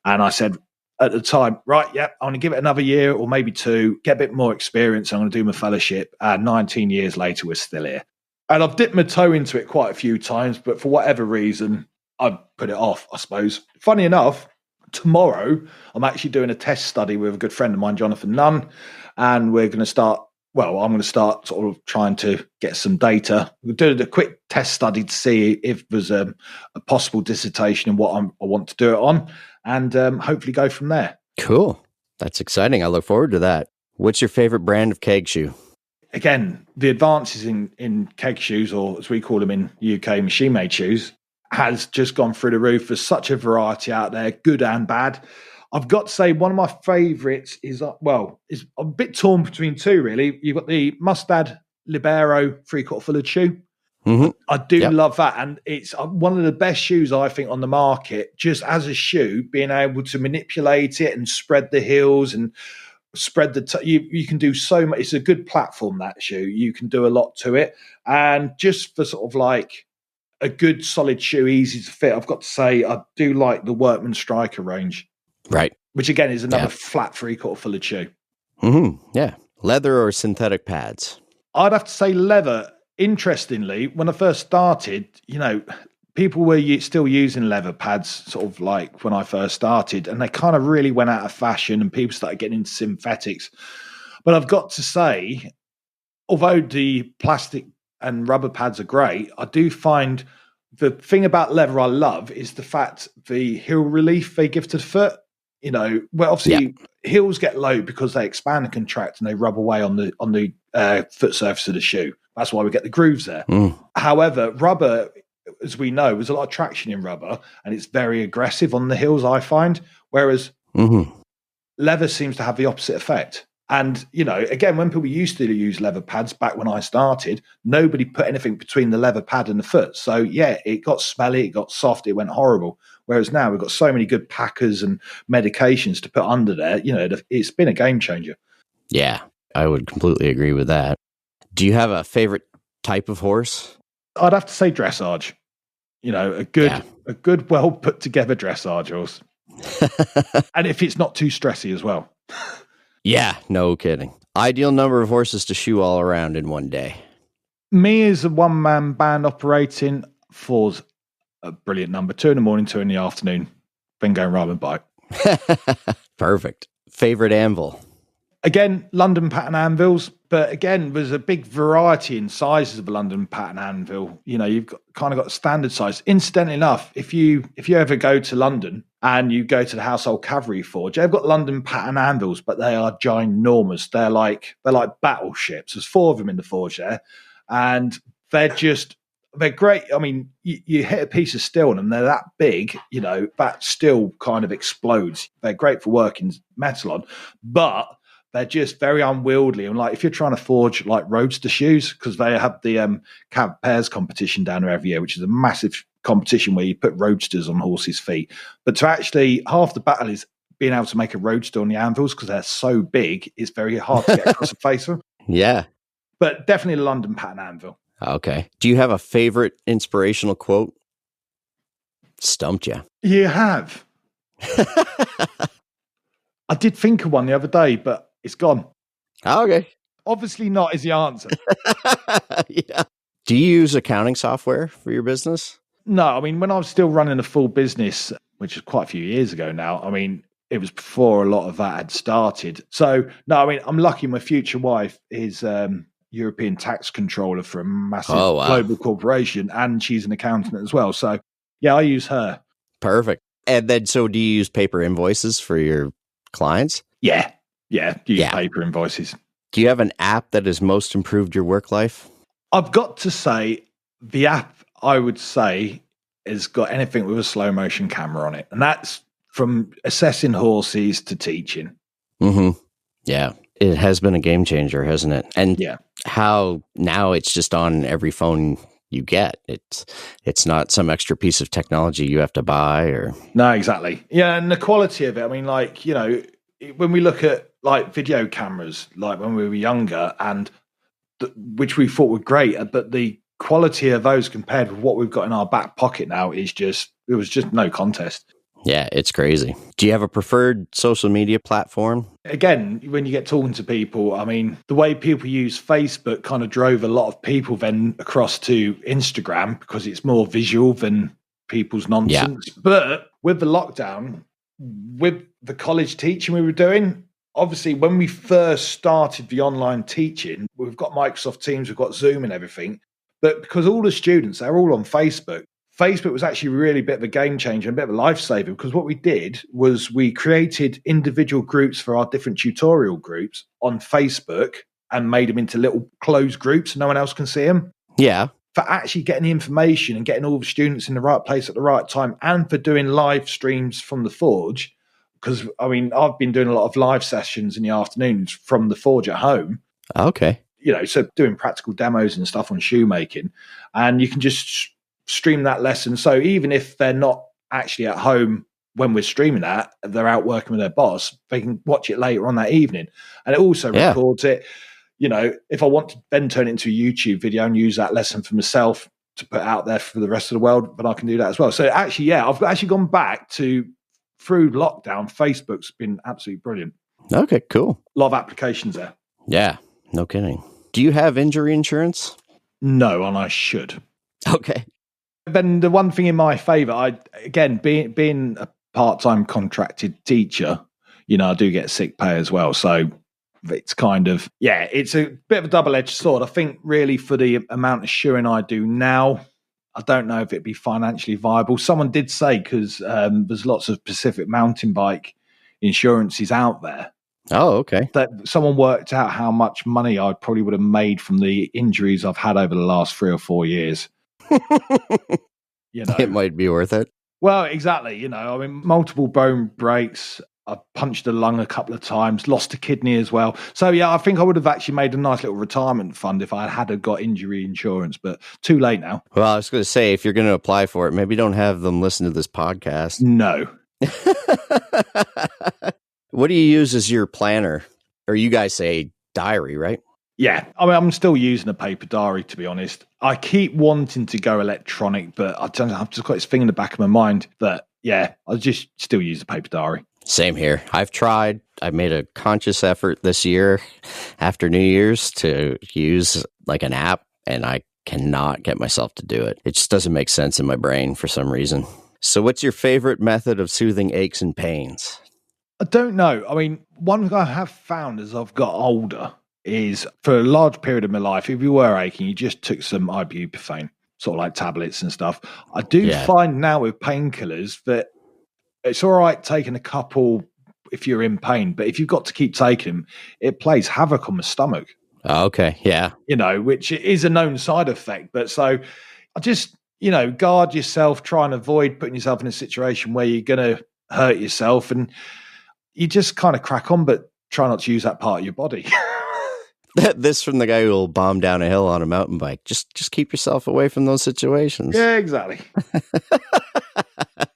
And I said at the time, right, I'm going to give it another year or maybe 2, get a bit more experience. I'm going to do my fellowship. 19 years later, we're still here. And I've dipped my toe into it quite a few times, but for whatever reason, I've put it off, I suppose. Funny enough, tomorrow, I'm actually doing a test study with a good friend of mine, Jonathan Nunn. And we're going to start, I'm going to start sort of trying to get some data. We'll do a quick test study to see if there's a possible dissertation in what I want to do it on, and hopefully go from there. Cool. That's exciting. I look forward to that. What's your favorite brand of keg shoe? Again, the advances in keg shoes, or as we call them in UK, machine-made shoes, has just gone through the roof. There's such a variety out there, good and bad. I've got to say one of my favourites is a bit torn between two, really. You've got the Mustad Libero 3/4 full shoe. Mm-hmm. I do love that. And it's one of the best shoes, I think, on the market, just as a shoe, being able to manipulate it and spread the heels and spread you can do so much. It's a good platform, that shoe. You can do a lot to it. And just for sort of like a good solid shoe, easy to fit, I've got to say I do like the Workman Striker range. Right. Which again is another flat 3/4 full shoe. Mm-hmm. Yeah. Leather or synthetic pads? I'd have to say leather. Interestingly, when I first started, people were still using leather pads sort of like when I first started, and they kind of really went out of fashion and people started getting into synthetics. But I've got to say, although the plastic and rubber pads are great, I do find the thing about leather I love is the fact the heel relief they give to the foot. Obviously heels get low because they expand and contract and they rub away on the foot surface of the shoe. That's why we get the grooves there. However, rubber, as we know, there's a lot of traction in rubber and it's very aggressive on the heels, I find, whereas leather seems to have the opposite effect. And, again, when people used to use leather pads back when I started, nobody put anything between the leather pad and the foot. So, yeah, it got smelly, it got soft, it went horrible. Whereas now we've got so many good packers and medications to put under there, it's been a game changer. Yeah, I would completely agree with that. Do you have a favorite type of horse? I'd have to say dressage. A good, well put together dressage horse. And if it's not too stressy as well. Yeah, no kidding. Ideal number of horses to shoe all around in one day? Me as a one-man band operating, 4's a brilliant number. 2 in the morning, 2 in the afternoon. Then going ride and bike. Perfect. Favorite anvil? Again, London pattern anvils, but again, there's a big variety in sizes of a London pattern anvil. You know, you've got standard size. Incidentally enough, if you ever go to London and you go to the Household Cavalry Forge, they've got London pattern anvils, but they are ginormous. They're like battleships. There's 4 of them in the forge there, and they're great. I mean, you hit a piece of steel on them, they're that big, you know, that steel kind of explodes. They're great for working metal on, but they're just very unwieldy. And like if you're trying to forge like roadster shoes, because they have the Cab Pairs competition down there every year, which is a massive competition where you put roadsters on horses' feet. But to actually, half the battle is being able to make a roadster on the anvils because they're so big, it's very hard to get across the face of them. Yeah. But definitely the London pattern anvil. Okay. Do you have a favorite inspirational quote? Stumped you. You have. I did think of one the other day, but it's gone. Okay. Obviously not is the answer. Yeah. Do you use accounting software for your business? No, I mean, when I was still running a full business, which is quite a few years ago now, I mean, it was before a lot of that had started. So, no, I mean, I'm lucky my future wife is European tax controller for a massive global corporation, and she's an accountant as well. So, yeah, I use her. Perfect. And then, so do you use paper invoices for your clients? Yeah, use paper invoices. Do you have an app that has most improved your work life? I've got to say, the app, I would say, has got anything with a slow motion camera on it. And that's from assessing horses to teaching. Mm-hmm. Yeah. It has been a game changer, hasn't it? And how now it's just on every phone you get. It's not some extra piece of technology you have to buy or... No, exactly. Yeah, and the quality of it, I mean, like, you know, when we look at like video cameras, like when we were younger, and which we thought were great, but the quality of those compared with what we've got in our back pocket now is it was just no contest. Yeah, it's crazy. Do you have a preferred social media platform? Again, when you get talking to people, I mean, the way people use Facebook kind of drove a lot of people then across to Instagram because it's more visual than people's nonsense. Yeah. But with the lockdown, with the college teaching we were doing, obviously when we first started the online teaching, we've got Microsoft Teams, we've got Zoom and everything. But because all the students, they're all on Facebook, Facebook was actually really a bit of a game changer and a bit of a lifesaver, because what we did was we created individual groups for our different tutorial groups on Facebook and made them into little closed groups so no one else can see them. Yeah. For actually getting the information and getting all the students in the right place at the right time, and for doing live streams from the Forge. Because, I mean, I've been doing a lot of live sessions in the afternoons from the Forge at home. Okay. You know, so doing practical demos and stuff on shoemaking. And you can just stream that lesson. So even if they're not actually at home when we're streaming that, they're out working with their boss, they can watch it later on that evening. And it also records it. You know, if I want to then turn it into a YouTube video and use that lesson for myself to put out there for the rest of the world, but I can do that as well. So actually, yeah, I've actually gone back to, through lockdown, Facebook's been absolutely brilliant. Okay, cool. A lot of applications there. Yeah, no kidding. Do you have injury insurance? No, and I should. Okay. Then the one thing in my favor, being a part-time contracted teacher, you know, I do get sick pay as well. So it's kind of, it's a bit of a double-edged sword. I think really for the amount of shoeing I do now, I don't know if it'd be financially viable. Someone did say, because there's lots of Pacific mountain bike insurances out there. Oh, okay. That someone worked out how much money I probably would have made from the injuries I've had over the last 3 or 4 years. You know, it might be worth it. Well, exactly. You know, I mean, multiple bone breaks. I punched a lung a couple of times, lost a kidney as well. So, yeah, I think I would have actually made a nice little retirement fund if I had got injury insurance, but too late now. Well, I was going to say, if you're going to apply for it, maybe don't have them listen to this podcast. No. What do you use as your planner? Or you guys say diary, right? Yeah. I mean, I'm still using a paper diary, to be honest. I keep wanting to go electronic, but I've just got this thing in the back of my mind that, I just still use a paper diary. Same here. I've tried. I've made a conscious effort this year after New Year's to use like an app, and I cannot get myself to do it. It just doesn't make sense in my brain for some reason. So what's your favorite method of soothing aches and pains? I don't know. I mean, one thing I have found as I've got older is for a large period of my life, if you were aching, you just took some ibuprofen, sort of like tablets and stuff. I do find now with painkillers that it's all right taking a couple if you're in pain, but if you've got to keep taking them, it plays havoc on the stomach. Oh, okay. Yeah. Which is a known side effect. But so I just, guard yourself, try and avoid putting yourself in a situation where you're going to hurt yourself, and you just kind of crack on, but try not to use that part of your body. This from the guy who will bomb down a hill on a mountain bike. Just keep yourself away from those situations. Yeah, exactly.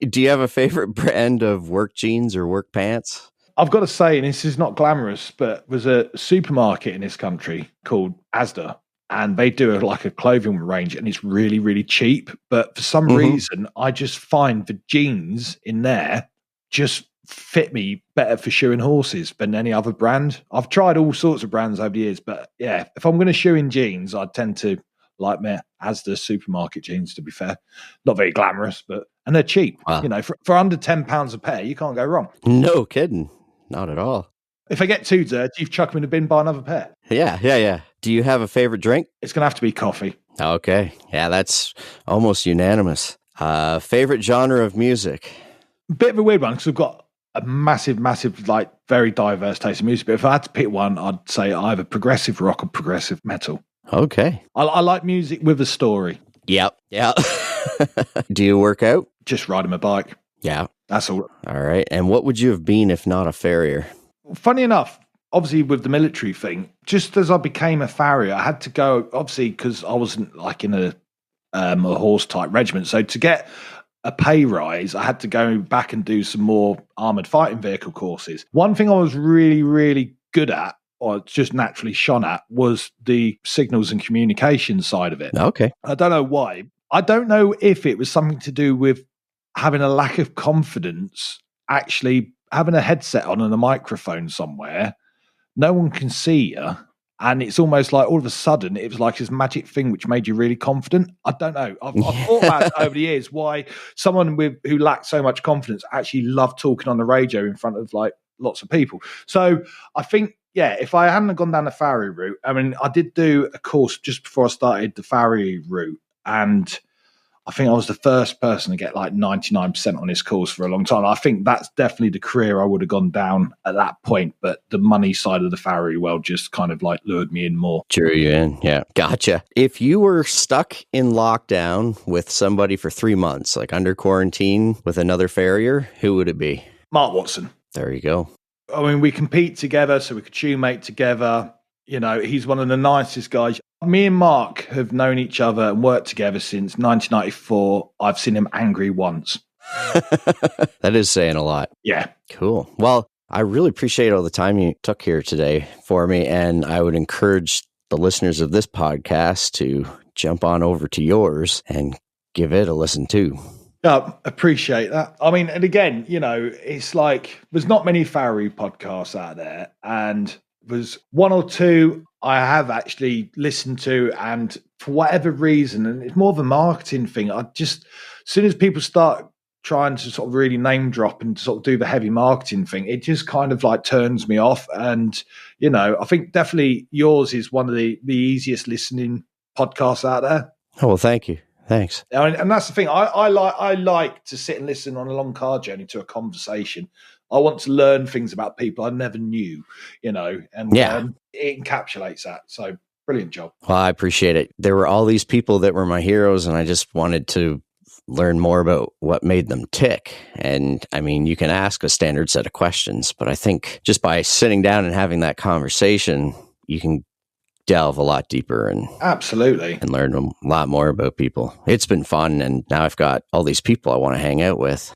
Do you have a favorite brand of work jeans or work pants? I've got to say, and this is not glamorous, but there's a supermarket in this country called Asda, and they do a clothing range, and it's really, really cheap. But for some reason, I just find the jeans in there just fit me better for shoeing horses than any other brand. I've tried all sorts of brands over the years, but yeah, if I'm going to shoe in jeans, I tend to like my Asda supermarket jeans, to be fair. Not very glamorous, and they're cheap. Wow. For under £10 a pair, you can't go wrong. No kidding. Not at all. If I get too dirty, you chuck them in the bin, buy another pair. Yeah. Do you have a favorite drink? It's going to have to be coffee. Okay. Yeah, that's almost unanimous. Favorite genre of music? Bit of a weird one, because we've got a massive, very diverse taste in music. But if I had to pick one, I'd say either progressive rock or progressive metal. Okay. I like music with a story. Yep. Yeah. Do you work out? Just riding my bike. Yeah. That's all. All right. And what would you have been if not a farrier? Funny enough, obviously with the military thing, just as I became a farrier, I had to go, obviously, because I wasn't in a horse type regiment. So to get a pay rise, I had to go back and do some more armoured fighting vehicle courses. One thing I was really, really good at, or just naturally shone at, was the signals and communications side of it. Okay. I don't know why. I don't know if it was something to do with having a lack of confidence, actually having a headset on and a microphone somewhere. No one can see you. And it's almost like all of a sudden it was like this magic thing which made you really confident. I don't know. I've thought about it over the years why someone who lacked so much confidence actually loved talking on the radio in front of lots of people. So I think, if I hadn't gone down the farrier route, I mean, I did do a course just before I started the farrier route, and I think I was the first person to get 99% on this course for a long time. I think that's definitely the career I would have gone down at that point. But the money side of the farrier world just kind of lured me in more. Drew you in. Yeah. Gotcha. If you were stuck in lockdown with somebody for 3 months, under quarantine with another farrier, who would it be? Mark Watson. There you go. I mean, we compete together, so we could shoemate together. He's one of the nicest guys. Me and Mark have known each other and worked together since 1994. I've seen him angry once. That is saying a lot. Yeah. Cool. Well, I really appreciate all the time you took here today for me, and I would encourage the listeners of this podcast to jump on over to yours and give it a listen too. Appreciate that. I mean, and again, it's there's not many farrier podcasts out there, and there's one or two I have actually listened to, and for whatever reason, and it's more of a marketing thing, as soon as people start trying to sort of really name drop and sort of do the heavy marketing thing, it just kind of turns me off. And, I think definitely yours is one of the easiest listening podcasts out there. Oh, well, thank you. Thanks. And that's the thing. I like to sit and listen on a long car journey to a conversation. I want to learn things about people I never knew, and it encapsulates that. So brilliant job. Well, I appreciate it. There were all these people that were my heroes, and I just wanted to learn more about what made them tick. And I mean, you can ask a standard set of questions, but I think just by sitting down and having that conversation, you can delve a lot deeper and absolutely and learn a lot more about people. It's been fun, and now I've got all these people I want to hang out with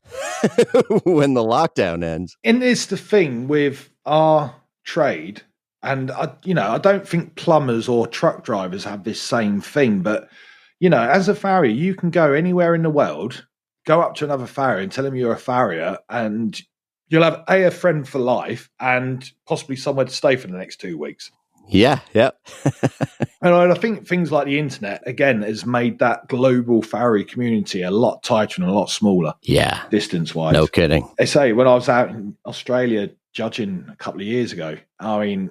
when the lockdown ends. And it's the thing with our trade, and I don't think plumbers or truck drivers have this same thing, but as a farrier, you can go anywhere in the world, go up to another farrier and tell them you're a farrier, and you'll have a friend for life and possibly somewhere to stay for the next 2 weeks. Yeah. And I think things like the internet, again, has made that global farrier community a lot tighter and a lot smaller. Yeah. Distance-wise. No kidding. They say when I was out in Australia judging a couple of years ago. I mean,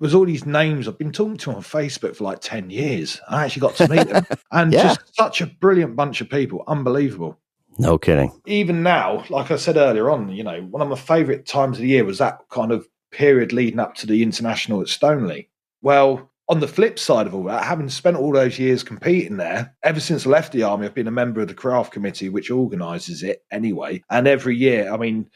there's all these names I've been talking to on Facebook for like 10 years. I actually got to meet them. And just such a brilliant bunch of people. Unbelievable. No kidding. Even now, like I said earlier on, you know, one of my favourite times of the year was that kind of period leading up to the International at Stoneleigh. Well, on the flip side of all that, having spent all those years competing there, ever since I left the Army, I've been a member of the craft committee, which organises it anyway. And every year, I mean,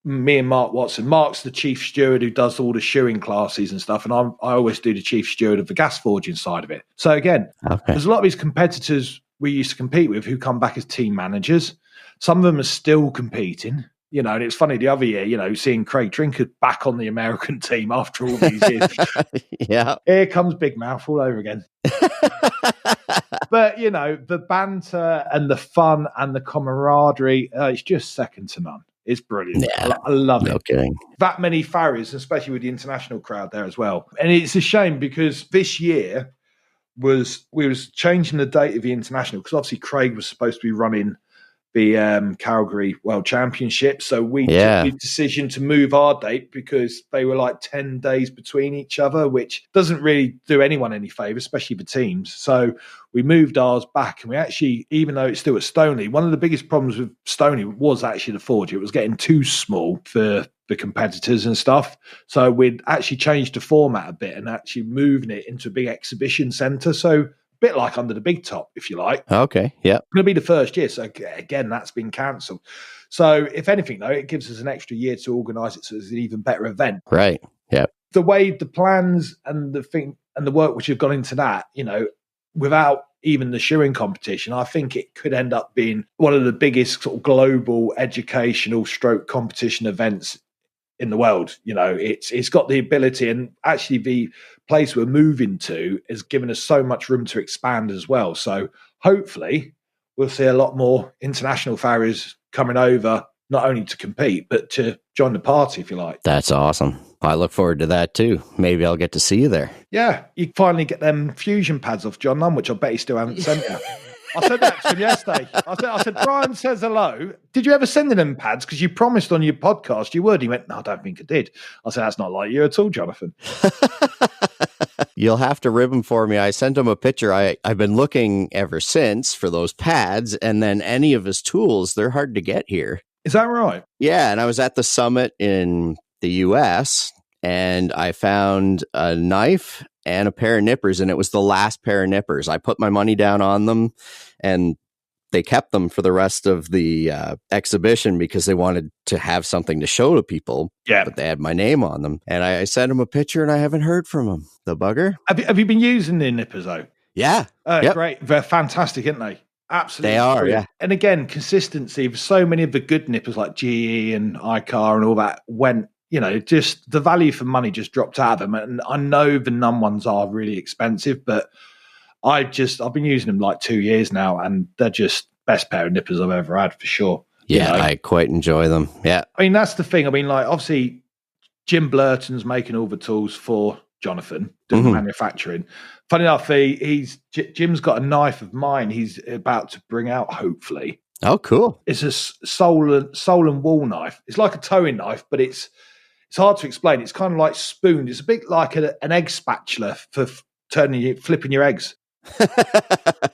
me and Mark Watson, Mark's the chief steward who does all the shoeing classes and stuff, and I always do the chief steward of the gas forging side of it. So again, there's a lot of these competitors we used to compete with who come back as team managers. Some of them are still competing. You know, and it's funny, the other year, you know, seeing Craig Trinkett back on the American team after all these years. Yeah. Here comes Big Mouth all over again. But, you know, the banter and the fun and the camaraderie, it's just second to none. It's brilliant. Yeah. I love it. No kidding. That many farriers, especially with the international crowd there as well. And it's a shame because this year we was changing the date of the international because obviously Craig was supposed to be running the Calgary World Championship. So we took the decision to move our date because they were like 10 days between each other, which doesn't really do anyone any favour, especially the teams. So we moved ours back, and we actually, even though it's still at Stoneleigh, one of the biggest problems with Stoneleigh was actually the forge. It was getting too small for the competitors and stuff. So we'd actually changed the format a bit and actually moving it into a big exhibition centre. So bit like Under the Big Top, if you like. Okay, yeah. It's going to be the first year. So again, that's been cancelled. So if anything, though, it gives us an extra year to organise it so it's an even better event. Right, yeah. The way the plans and the thing and the work which have gone into that, you know, without even the shoeing competition, I think it could end up being one of the biggest sort of global educational stroke competition events in the world. You know, it's got the ability, and actually the place we're moving to has given us so much room to expand as well. So hopefully we'll see a lot more international farriers coming over, not only to compete, but to join the party, if you like. That's awesome. I look forward to that too. Maybe I'll get to see you there. Yeah, you finally get them fusion pads off John Nunn, which I bet you still haven't sent you. I said that to him yesterday. I said, Brian says hello. Did you ever send him them pads? Because you promised on your podcast you would. He went, no, I don't think I did. I said, that's not like you at all, Jonathan. You'll have to rib them for me. I sent him a picture. I've been looking ever since for those pads, and then any of his tools, they're hard to get here. Is that right? Yeah, and I was at the summit in the U.S., and I found a knife and a pair of nippers, and it was the last pair of nippers. I put my money down on them, and they kept them for the rest of the exhibition because they wanted to have something to show to people. Yeah. But they had my name on them. And I sent him a picture, and I haven't heard from him. The bugger. Have you been using the nippers, though? Yeah. Yep. Great. They're fantastic, aren't they? Absolutely. They are, brilliant. yeah. And again, consistency. So many of the good nippers like GE and iCar and all that went, you know, just the value for money just dropped out of them. And I know the Nunn ones are really expensive, but I've been using them like 2 years now, and they're just best pair of nippers I've ever had for sure. Yeah, you know? I quite enjoy them. Yeah. I mean, that's the thing. I mean, like, obviously, Jim Blurton's making all the tools for Jonathan, doing manufacturing. Funny enough, Jim's got a knife of mine he's about to bring out, hopefully. Oh, cool. It's a sole and wall knife. It's like a towing knife, but it's hard to explain. It's kind of like spooned. It's a bit like an egg spatula for flipping your eggs.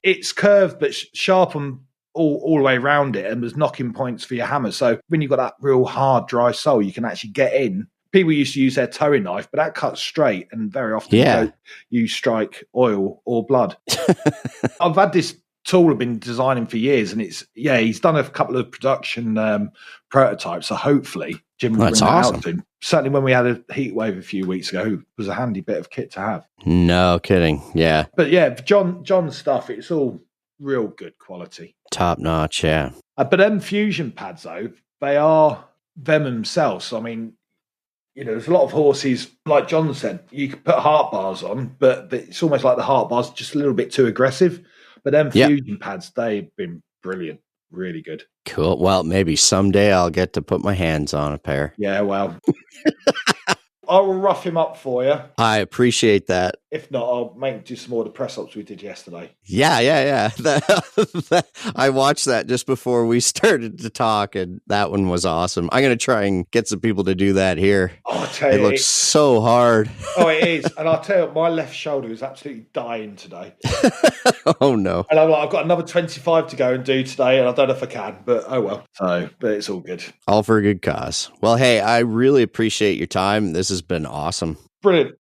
It's curved but sharp on all the way around it, and there's knocking points for your hammer. So when you've got that real hard, dry sole, you can actually get in. People used to use their towing knife, but that cuts straight, and very often you strike oil or blood. I've had this tool I've been designing for years, and he's done a couple of production prototypes, so hopefully Jim will bring that out to him. Certainly when we had a heat wave a few weeks ago, it was a handy bit of kit to have. No kidding. Yeah. But yeah, John's stuff, it's all real good quality. Top notch, yeah. But them fusion pads, though, they are them themselves. So, I mean, you know, there's a lot of horses, like John said, you can put heart bars on, but it's almost like the heart bars just a little bit too aggressive. But them fusion pads, they've been brilliant. Really good. Cool. Well, maybe someday I'll get to put my hands on a pair. Yeah, well. I will rough him up for you. I appreciate that. If not, I'll do some more of the press ups we did yesterday. Yeah. I watched that just before we started to talk, and that one was awesome. I'm going to try and get some people to do that here. Oh, I'll tell you, it looks so hard. Oh, it is. And I'll tell you, my left shoulder is absolutely dying today. Oh, no. And I'm like, I've got another 25 to go and do today, and I don't know if I can, but oh well. But it's all good. All for a good cause. Well, hey, I really appreciate your time. This has been awesome. Brilliant.